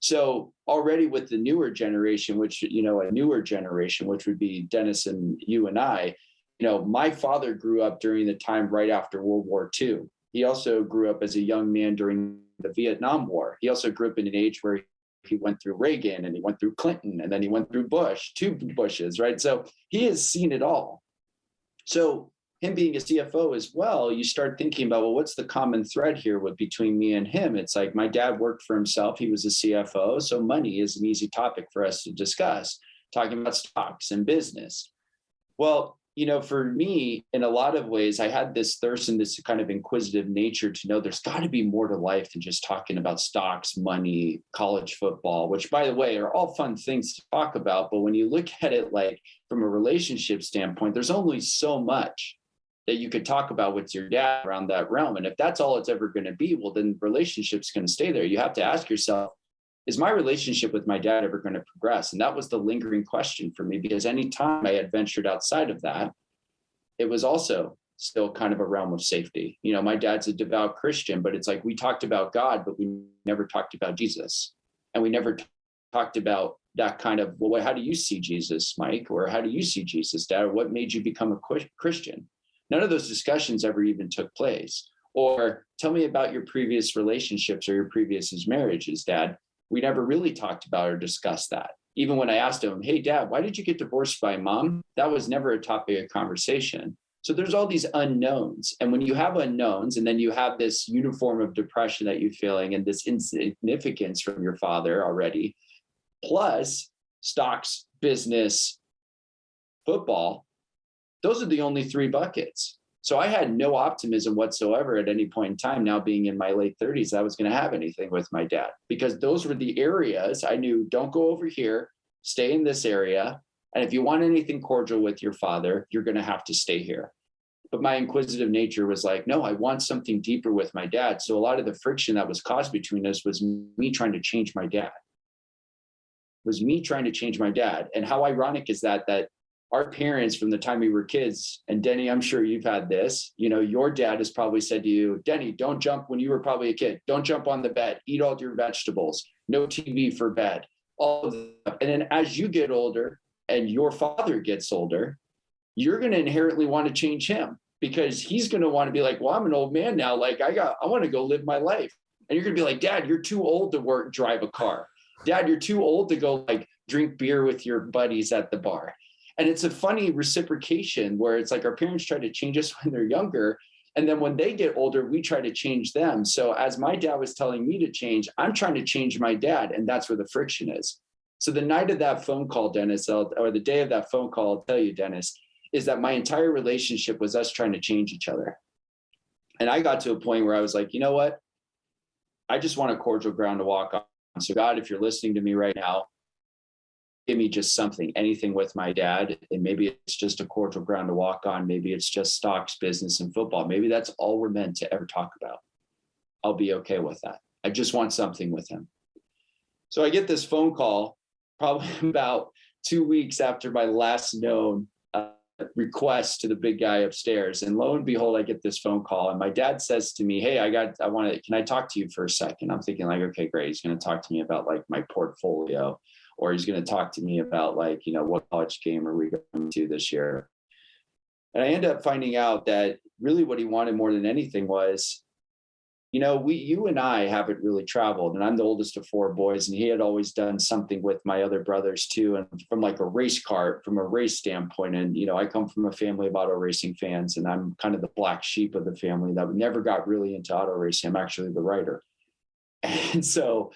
So already with the newer generation, which would be Dennis and you and I, my father grew up during the time right after World War II. he also grew up as a young man during the Vietnam War. He also grew up in an age where he went through Reagan and he went through Clinton and then he went through Bush, 2 Bushes, right? So he has seen it all. So him being a CFO as well, you start thinking about, well, what's the common thread here between me and him? It's like my dad worked for himself. He was a CFO. So money is an easy topic for us to discuss, talking about stocks and business. Well, for me, in a lot of ways, I had this thirst and this kind of inquisitive nature to know there's got to be more to life than just talking about stocks, money, college football, which, by the way, are all fun things to talk about. But when you look at it like from a relationship standpoint, there's only so much that you could talk about with your dad around that realm. And if that's all it's ever going to be, well, then relationship's going to stay there. You have to ask yourself, is my relationship with my dad ever going to progress? And that was the lingering question for me, because anytime I had ventured outside of that, it was also still kind of a realm of safety. My dad's a devout Christian, but it's like we talked about God, but we never talked about Jesus. And we never talked about that kind of, well, how do you see Jesus, Mike? Or how do you see Jesus, Dad? Or what made you become a Christian? None of those discussions ever even took place. Or tell me about your previous relationships or your previous marriages, Dad. We never really talked about or discussed that. Even when I asked him, hey, Dad, why did you get divorced by Mom? That was never a topic of conversation. So there's all these unknowns. And when you have unknowns, and then you have this uniform of depression that you're feeling and this insignificance from your father already, plus stocks, business, football, those are the only 3 buckets. So I had no optimism whatsoever at any point in time, now being in my late 30s, I was going to have anything with my dad, because those were the areas I knew, don't go over here, stay in this area. And if you want anything cordial with your father, you're going to have to stay here. But my inquisitive nature was like, no, I want something deeper with my dad. So a lot of the friction that was caused between us was me trying to change my dad. And how ironic is that our parents, from the time we were kids, and Denny, I'm sure you've had this, your dad has probably said to you, Denny, don't jump when you were probably a kid. Don't jump on the bed. Eat all your vegetables. No TV for bed. All of that. And then as you get older and your father gets older, you're going to inherently want to change him, because he's going to want to be like, well, I'm an old man now. Like I want to go live my life. And you're going to be like, Dad, you're too old to drive a car. Dad, you're too old to go drink beer with your buddies at the bar. And it's a funny reciprocation where it's like our parents try to change us when they're younger. And then when they get older, we try to change them. So as my dad was telling me to change, I'm trying to change my dad. And that's where the friction is. So the night of that phone call, Dennis, or the day of that phone call, I'll tell you, Dennis, is that my entire relationship was us trying to change each other. And I got to a point where I was like, you know what? I just want a cordial ground to walk on. So God, if you're listening to me right now, give me just something, anything with my dad. And maybe it's just a cordial ground to walk on. Maybe it's just stocks, business, and football. Maybe that's all we're meant to ever talk about. I'll be okay with that. I just want something with him. So I get this phone call probably about 2 weeks after my last known request to the big guy upstairs. And lo and behold, I get this phone call, and my dad says to me, hey, can I talk to you for a second? I'm thinking like, okay, great. He's going to talk to me about my portfolio, or he's going to talk to me about what college game are we going to this year? And I end up finding out that really what he wanted more than anything was, you and I haven't really traveled, and I'm the oldest of 4 boys, and he had always done something with my other brothers too. And from a race car, from a race standpoint, and, I come from a family of auto racing fans, and I'm kind of the black sheep of the family that never got really into auto racing. I'm actually the writer. And so,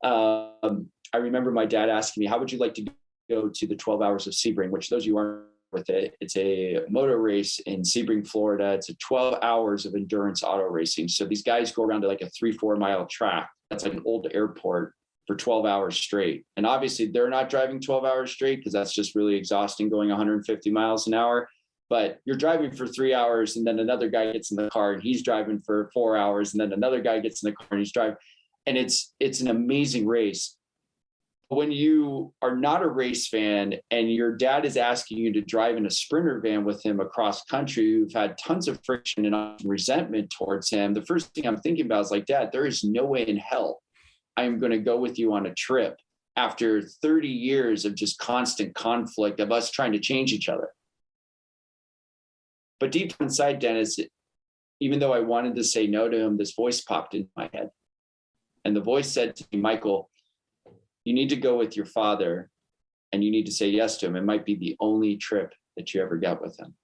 I remember my dad asking me, how would you like to go to the 12 Hours of Sebring, which those of you aren't with it, it's a motor race in Sebring, Florida. It's a 12 hours of endurance auto racing. So these guys go around to a 3-4 mile track. That's an old airport for 12 hours straight. And obviously they're not driving 12 hours straight, because that's just really exhausting, going 150 miles an hour. But you're driving for 3 hours, and then another guy gets in the car and he's driving for 4 hours. And then another guy gets in the car and he's driving. And it's an amazing race. When you are not a race fan and your dad is asking you to drive in a Sprinter van with him across country, you've had tons of friction and resentment towards him. The first thing I'm thinking about is Dad, there is no way in hell I am going to go with you on a trip after 30 years of just constant conflict of us trying to change each other. But deep inside, Dennis, even though I wanted to say no to him, this voice popped into my head. And the voice said to me, Michael, you need to go with your father and you need to say yes to him. It might be the only trip that you ever get with him.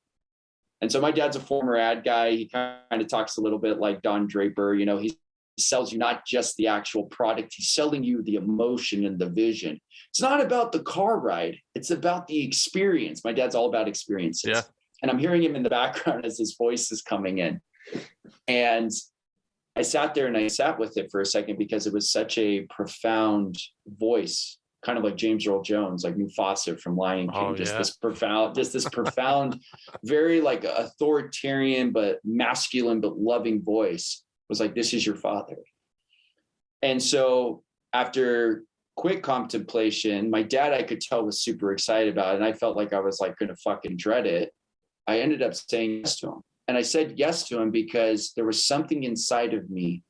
And so my dad's a former ad guy. He kind of talks a little bit like Don Draper. You know, he sells you not just the actual product, he's selling you the emotion and the vision. It's not about the car ride. It's about the experience. My dad's all about experiences. Yeah. And I'm hearing him in the background as his voice is coming in. And I sat there and I sat with it for a second because it was such a profound voice, kind of like James Earl Jones, like Mufasa from Lion King, this profound, very like authoritarian, but masculine, but loving voice was like, this is your father. And so after quick contemplation, my dad, I could tell, was super excited about it. And I felt like I was like going to fucking dread it. I ended up saying yes to him. And I said yes to him because there was something inside of me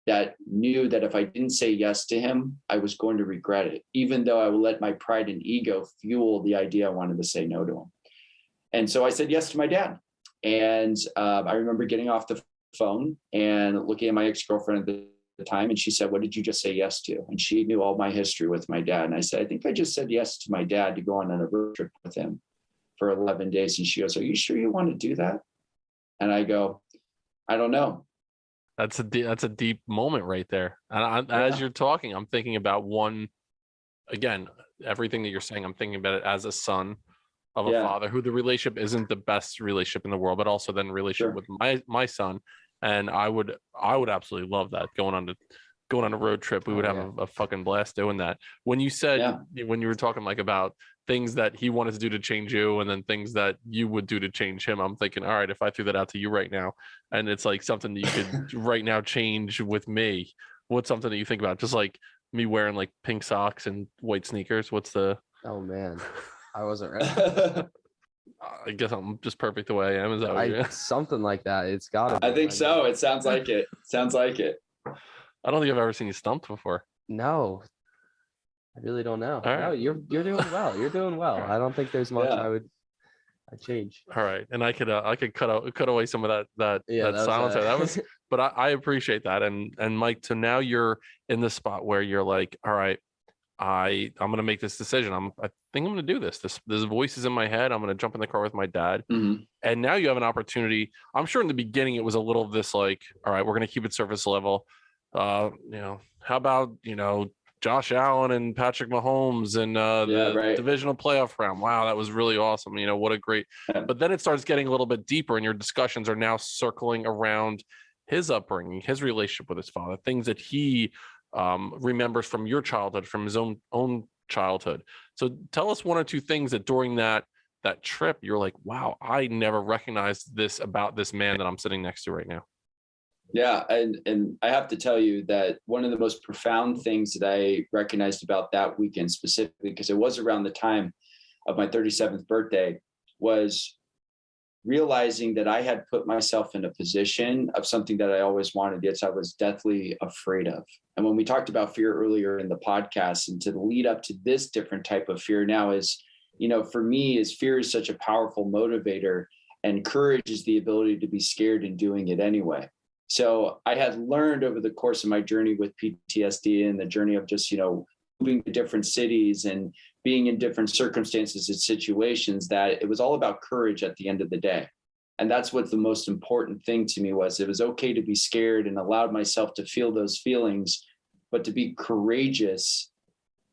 that knew that if I didn't say yes to him, I was going to regret it, even though I would let my pride and ego fuel the idea I wanted to say no to him. And so I said yes to my dad. And I remember getting off the phone and looking at my ex-girlfriend at the time. And she said, what did you just say yes to? And she knew all my history with my dad. And I said, I think I just said yes to my dad to go on a road trip with him for 11 days. And she goes, are you sure you want to do that? And I go, I don't know. That's a deep moment right there. And as you're talking, I'm thinking about again, everything that you're saying, I'm thinking about it as a son of a father who the relationship isn't the best relationship in the world, but also then relationship with my son. And I would absolutely love that going on a road trip. We would have a fucking blast doing that. When you said, when you were talking like about things that he wanted to do to change you and then things that you would do to change him, I'm thinking, all right, if I threw that out to you right now and it's like something that you could right now change with me, what's something that you think about? Just like me wearing like pink socks and white sneakers. What's the... Oh man, I wasn't ready. I guess I'm just perfect the way I am. Is that what you're... Something like that? It's gotta be. I think so. It sounds like it. Sounds like it. I don't think I've ever seen you stumped before. No, I really don't know. All right. No, you're doing well. You're doing well. Right. I don't think there's much I'd change. All right, and I could cut away some of that silence. That was, but I appreciate that. And Mike, so now you're in the spot where you're like, all right, I'm gonna make this decision. I think I'm gonna do this. This voice is in my head. I'm gonna jump in the car with my dad. Mm-hmm. And now you have an opportunity. I'm sure in the beginning it was a little of this like, all right, we're gonna keep it surface level. How about Josh Allen and Patrick Mahomes and the divisional playoff round. Wow, that was really awesome. What a great. But then it starts getting a little bit deeper, and your discussions are now circling around his upbringing, his relationship with his father, things that he remembers from your childhood, from his own childhood. So tell us one or two things that during that trip you're like, wow, I never recognized this about this man that I'm sitting next to right now. Yeah. And I have to tell you that one of the most profound things that I recognized about that weekend specifically, because it was around the time of my 37th birthday, was realizing that I had put myself in a position of something that I always wanted, yet I was deathly afraid of. And when we talked about fear earlier in the podcast, and to lead up to this different type of fear now is, for me, is fear is such a powerful motivator, and courage is the ability to be scared and doing it anyway. So I had learned over the course of my journey with PTSD and the journey of just, moving to different cities and being in different circumstances and situations, that it was all about courage at the end of the day. And that's what the most important thing to me was. It was okay to be scared and allowed myself to feel those feelings, but to be courageous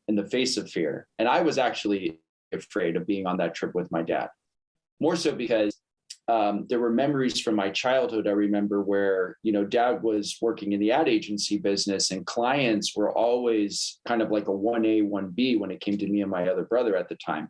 in the face of fear. And I was actually afraid of being on that trip with my dad, more so because there were memories from my childhood. I remember where, dad was working in the ad agency business, and clients were always kind of like a 1A, 1B when it came to me and my other brother at the time.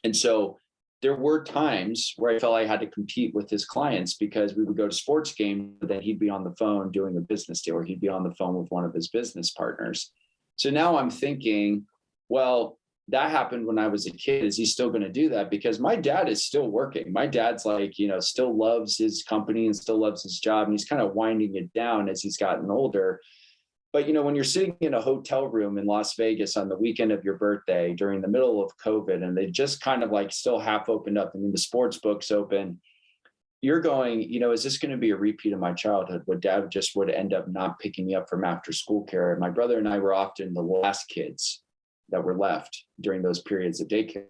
And so there were times where I felt I had to compete with his clients, because we would go to sports games, but then he'd be on the phone doing a business deal, or he'd be on the phone with one of his business partners. So now I'm thinking, well, that happened when I was a kid. Is he still going to do that? Because my dad is still working. My dad's like, still loves his company and still loves his job. And he's kind of winding it down as he's gotten older. But, when you're sitting in a hotel room in Las Vegas on the weekend of your birthday during the middle of COVID, and they just kind of like still half opened up. I mean, the sports book's open. you're going, is this going to be a repeat of my childhood where dad just would end up not picking me up from after school care? And my brother and I were often the last kids that were left during those periods of daycare,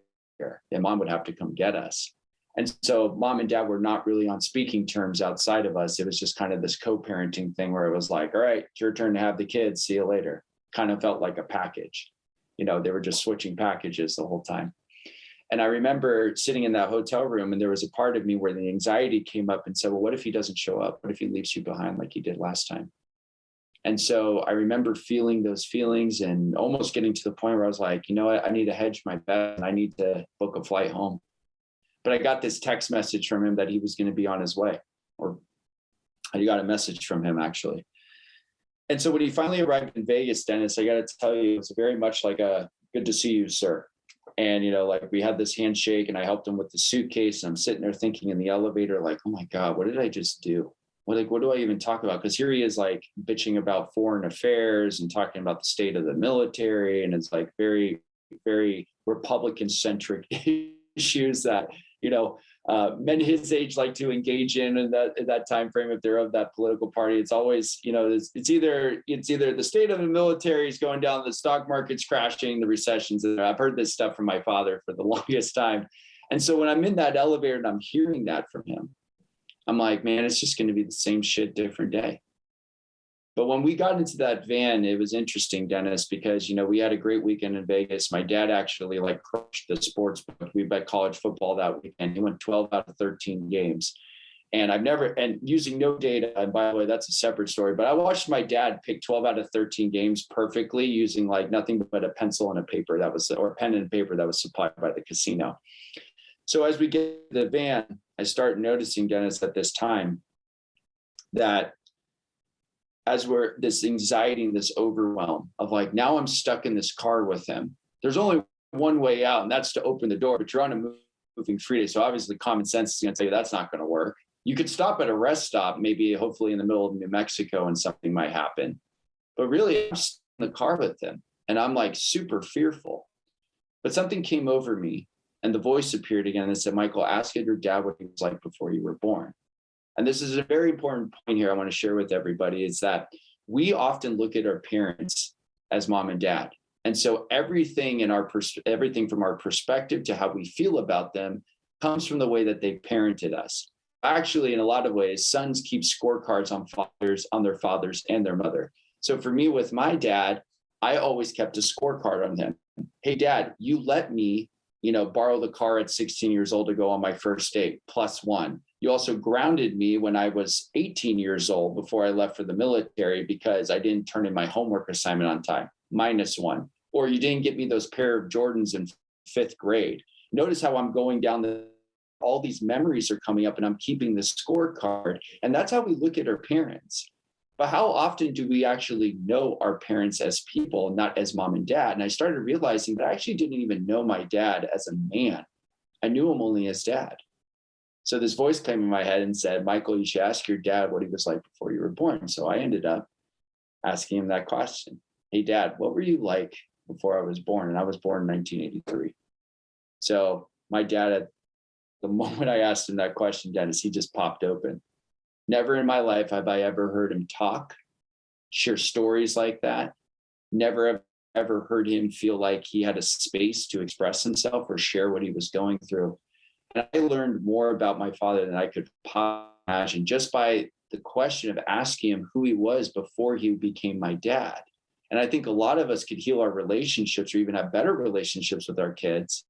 and mom would have to come get us. And so mom and dad were not really on speaking terms outside of us. It was just kind of this co-parenting thing where it was like, all right, it's your turn to have the kids. See you later. Kind of felt like a package. They were just switching packages the whole time. And I remember sitting in that hotel room, and there was a part of me where the anxiety came up and said, well, what if he doesn't show up? What if he leaves you behind like he did last time? And so I remember feeling those feelings and almost getting to the point where I was like, I need to hedge my bet and I need to book a flight home. But I got this text message from him that he was going to be on his way, or I got a message from him actually. And so when he finally arrived in Vegas, Dennis, I got to tell you, it was very much like a good to see you, sir. And, like we had this handshake and I helped him with the suitcase. And I'm sitting there thinking in the elevator, like, oh my God, what did I just do? What do I even talk about? Because here he is like bitching about foreign affairs and talking about the state of the military. And it's like very, very Republican centric issues that, men his age like to engage in that time frame. If they're of that political party, it's always, it's either the state of the military is going down, the stock market's crashing, the recessions. And I've heard this stuff from my father for the longest time. And so when I'm in that elevator and I'm hearing that from him, I'm like, man, it's just going to be the same shit, different day. But when we got into that van, it was interesting, Dennis, because, we had a great weekend in Vegas. My dad actually crushed the sports book. We bet college football that weekend. He went 12 out of 13 games. And using no data, and by the way, that's a separate story, but I watched my dad pick 12 out of 13 games perfectly using nothing but a pencil and a paper or a pen and paper that was supplied by the casino. So as we get to the van, I start noticing, Dennis, at this time that as we're this anxiety and this overwhelm of now I'm stuck in this car with him. There's only one way out, and that's to open the door, but you're on a moving freeway. So obviously common sense is going to tell you that's not going to work. You could stop at a rest stop, maybe hopefully in the middle of New Mexico, and something might happen. But really I'm stuck in the car with him and I'm super fearful. But something came over me and the voice appeared again and said, Michael, ask your dad what he was like before you were born. And this is a very important point here I want to share with everybody, is that we often look at our parents as mom and dad. And so everything from our perspective to how we feel about them comes from the way that they parented us. Actually, in a lot of ways, sons keep scorecards on their fathers and their mother. So for me with my dad, I always kept a scorecard on him. Hey, Dad, you let me, borrow the car at 16 years old to go on my first date, +1. You also grounded me when I was 18 years old before I left for the military because I didn't turn in my homework assignment on time, -1. Or you didn't get me those pair of Jordans in 5th grade. Notice how I'm going down all these memories are coming up and I'm keeping the scorecard. And that's how we look at our parents. But how often do we actually know our parents as people, not as mom and dad? And I started realizing that I actually didn't even know my dad as a man. I knew him only as dad. So this voice came in my head and said, Michael, you should ask your dad what he was like before you were born. So I ended up asking him that question. Hey, Dad, what were you like before I was born? And I was born in 1983. So my dad, at the moment I asked him that question, Dennis, he just popped open. Never in my life have I ever heard him talk, share stories like that. Never have ever heard him feel like he had a space to express himself or share what he was going through. And I learned more about my father than I could imagine just by the question of asking him who he was before he became my dad. And I think a lot of us could heal our relationships or even have better relationships with our kids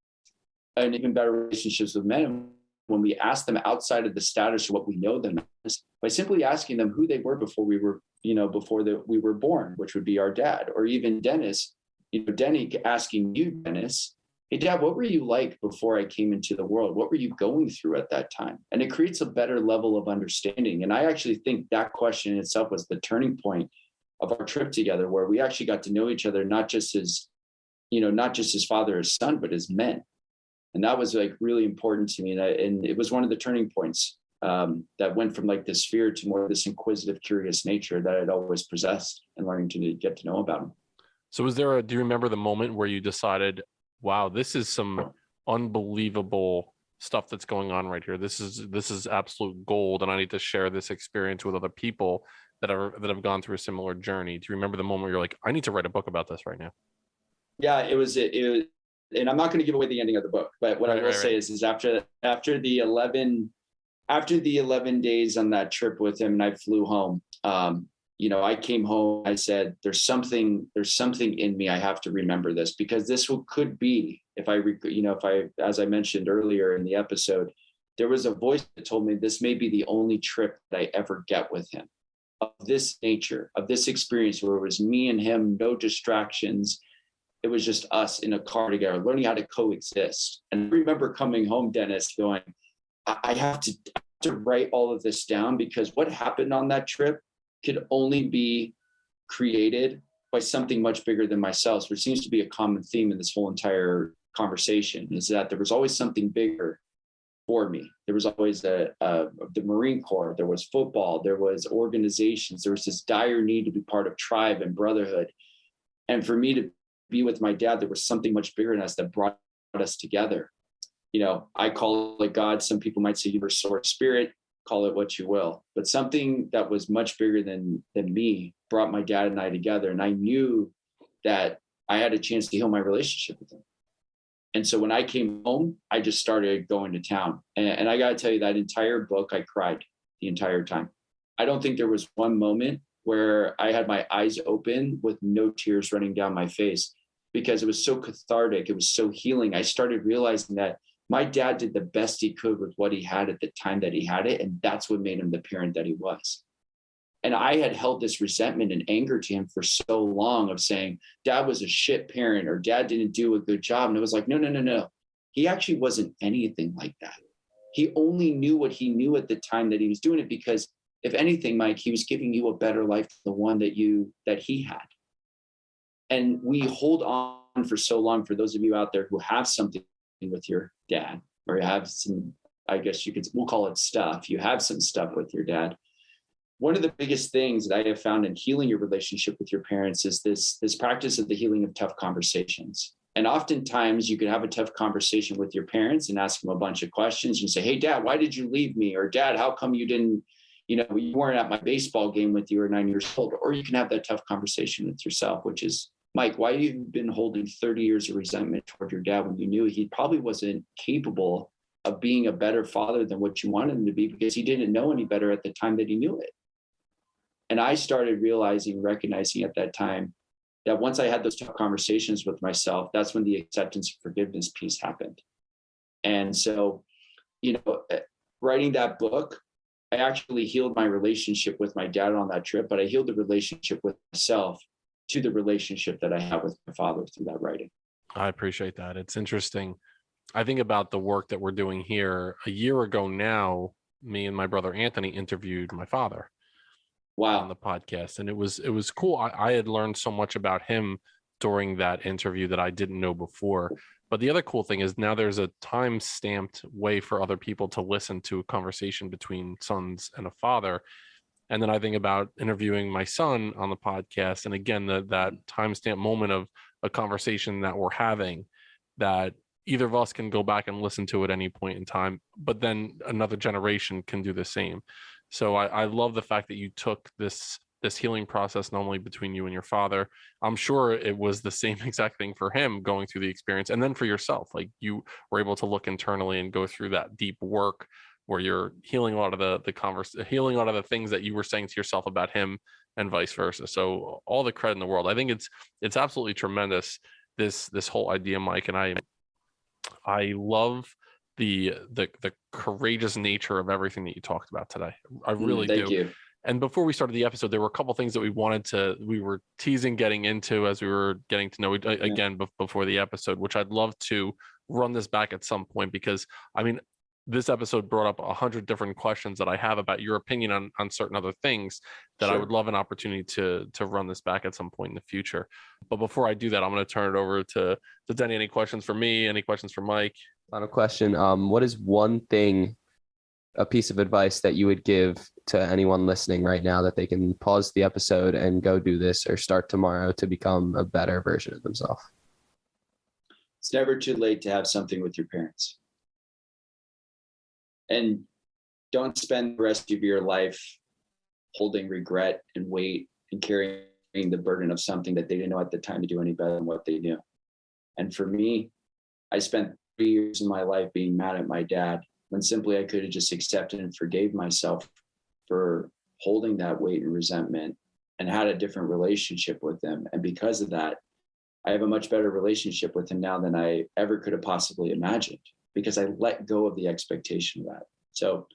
and even better relationships with men when we ask them outside of the status of what we know them as, by simply asking them who they were before we were, we were born, which would be our dad. Or even Dennis, Denny asking you, Dennis, hey, Dad, what were you like before I came into the world? What were you going through at that time? And it creates a better level of understanding. And I actually think that question in itself was the turning point of our trip together, where we actually got to know each other, not just as father or son, but as men. And that was really important to me. And it was one of the turning points that went from this fear to more of this inquisitive, curious nature that I'd always possessed and learning to get to know about him. So do you remember the moment where you decided, wow, this is some unbelievable stuff that's going on right here. This is absolute gold, and I need to share this experience with other people that have gone through a similar journey. Do you remember the moment where you're like, I need to write a book about this right now? Yeah, it was, and I'm not going to give away the ending of the book, but what I will say is after the 11 days on that trip with him, and I flew home, I came home, I said, there's something in me. I have to remember this, because this could be, as I mentioned earlier in the episode, there was a voice that told me this may be the only trip that I ever get with him, of this nature, of this experience, where it was me and him, no distractions. It was just us in a car together, learning how to coexist. And I remember coming home, Dennis, going, I have to write all of this down, because what happened on that trip could only be created by something much bigger than myself. So it seems to be a common theme in this whole entire conversation, is that there was always something bigger for me. There was always the Marine Corps, there was football, there was organizations, there was this dire need to be part of tribe and brotherhood. And for me to be with my dad, there was something much bigger than us that brought us together. I call it God. Some people might say universal or spirit, call it what you will, but something that was much bigger than me brought my dad and I together. And I knew that I had a chance to heal my relationship with him. And so when I came home, I just started going to town. And I got to tell you, that entire book, I cried the entire time. I don't think there was one moment where I had my eyes open with no tears running down my face, because it was so cathartic. It was so healing. I started realizing that my dad did the best he could with what he had at the time that he had it. And that's what made him the parent that he was. And I had held this resentment and anger to him for so long, of saying, dad was a shit parent, or dad didn't do a good job. And it was like, no. He actually wasn't anything like that. He only knew what he knew at the time that he was doing it, because if anything, Mike, he was giving you a better life than the one that he had. And we hold on for so long, for those of you out there who have something with your dad, or you have some, I guess we'll call it stuff. You have some stuff with your dad. One of the biggest things that I have found in healing your relationship with your parents is this practice of the healing of tough conversations. And oftentimes you could have a tough conversation with your parents and ask them a bunch of questions and say, hey, dad, why did you leave me? Or dad, how come you didn't, you weren't at my baseball game with you, or 9 years old? Or you can have that tough conversation with yourself, which is, Mike, why have you been holding 30 years of resentment toward your dad when you knew he probably wasn't capable of being a better father than what you wanted him to be, because he didn't know any better at the time that he knew it? And I started recognizing at that time that once I had those tough conversations with myself, that's when the acceptance and forgiveness piece happened. And so, writing that book, I actually healed my relationship with my dad on that trip, but I healed the relationship with myself to the relationship that I have with my father through that writing. I appreciate that. It's interesting. I think about the work that we're doing here. A year ago now, me and my brother Anthony interviewed my father. Wow. On the podcast, and it was cool. I had learned so much about him during that interview that I didn't know before. But the other cool thing is now there's a time-stamped way for other people to listen to a conversation between sons and a father. And then I think about interviewing my son on the podcast, and again, that time-stamped moment of a conversation that we're having, that either of us can go back and listen to at any point in time, but then another generation can do the same. So I love the fact that you took this healing process, not only between you and your father. I'm sure it was the same exact thing for him going through the experience, and then for yourself, like you were able to look internally and go through that deep work where you're healing a lot of healing a lot of the things that you were saying to yourself about him, and vice versa. So all the credit in the world. I think it's absolutely tremendous, this whole idea, Mike, and I love the courageous nature of everything that you talked about today. I really do. Thank you. And before we started the episode, there were a couple things that we were teasing getting into as we were getting to know again before the episode, which I'd love to run this back at some point, because this episode brought up 100 different questions that I have about your opinion on certain other things that Sure. I would love an opportunity to run this back at some point in the future. But before I do that, I'm going to turn it over to Denny. Any questions for me? Any questions for Mike? Final question. What is one thing, a piece of advice that you would give to anyone listening right now, that they can pause the episode and go do this or start tomorrow to become a better version of themselves? It's never too late to have something with your parents. And don't spend the rest of your life holding regret and weight and carrying the burden of something that they didn't know at the time to do any better than what they knew. And for me, I spent 3 years of my life being mad at my dad when simply I could have just accepted and forgave myself for holding that weight and resentment and had a different relationship with him. And because of that, I have a much better relationship with him now than I ever could have possibly imagined, because I let go of the expectation of that. So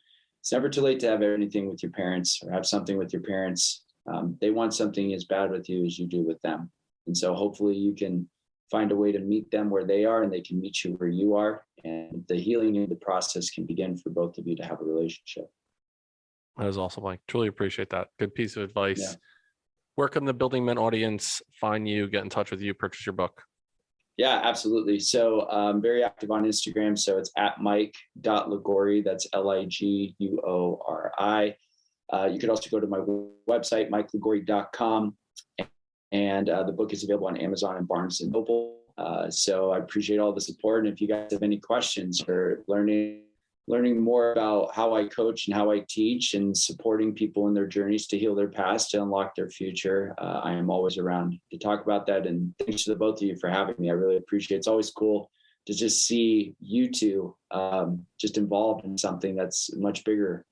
it's never too late to have anything with your parents or have something with your parents. They want something as bad with you as you do with them. And so hopefully you can find a way to meet them where they are and they can meet you where you are. And the healing in the process can begin for both of you to have a relationship. That was awesome, Mike. Truly appreciate that. Good piece of advice. Yeah. Where can the Building Men audience find you, get in touch with you, purchase your book? Yeah, absolutely. So I'm very active on Instagram. So it's at mike.liguori. That's Liguori. You could also go to my website, mikeliguori.com. And the book is available on Amazon and Barnes & Noble. So I appreciate all the support. And if you guys have any questions or learning more about how I coach and how I teach and supporting people in their journeys to heal their past, to unlock their future, I am always around to talk about that. And thanks to the both of you for having me. I really appreciate it. It's always cool to just see you two just involved in something that's much bigger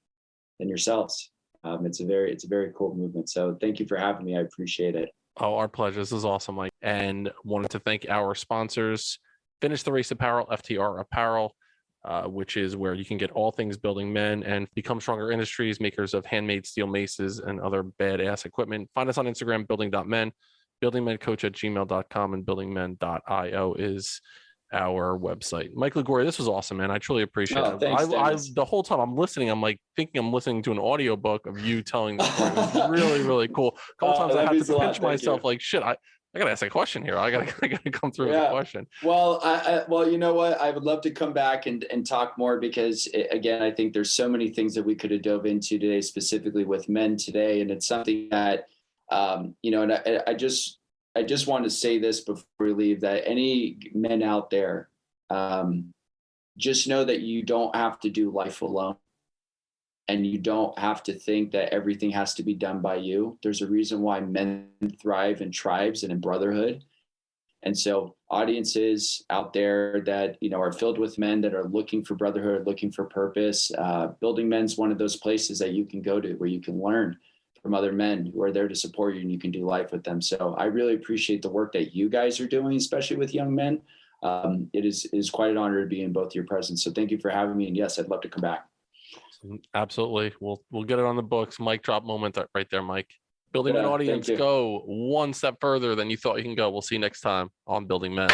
than yourselves. It's a very cool movement. So thank you for having me. I appreciate it. Oh, our pleasure. This is awesome, Mike. And wanted to thank our sponsors, Finish the Race Apparel, FTR Apparel, which is where you can get all things Building Men, and Become Stronger Industries, makers of handmade steel maces and other badass equipment. Find us on Instagram, building.men, buildingmencoach@gmail.com, and buildingmen.io is our website. Mike Liguori, this was awesome, man. I truly appreciate it. Thanks, the whole time I'm listening, I'm like thinking I'm listening to an audiobook of you telling the story. It was really, really cool. A couple times I had to pinch myself like, shit, I gotta ask a question here. I gotta come through with a question. Well, well, you know what? I would love to come back and talk more, because again, I think there's so many things that we could have dove into today, specifically with men today. And it's something that, and I just want to say this before we leave, that any men out there, just know that you don't have to do life alone. And you don't have to think that everything has to be done by you. There's a reason why men thrive in tribes and in brotherhood. And so audiences out there that, are filled with men that are looking for brotherhood, looking for purpose, Building Men's one of those places that you can go to where you can learn from other men who are there to support you, and you can do life with them. So I really appreciate the work that you guys are doing, especially with young men. It is quite an honor to be in both your presence. So thank you for having me. And yes, I'd love to come back. Absolutely. We'll get it on the books. Mic drop moment right there, Mike. Building Men audience, go one step further than you thought you can go. We'll see you next time on Building Men.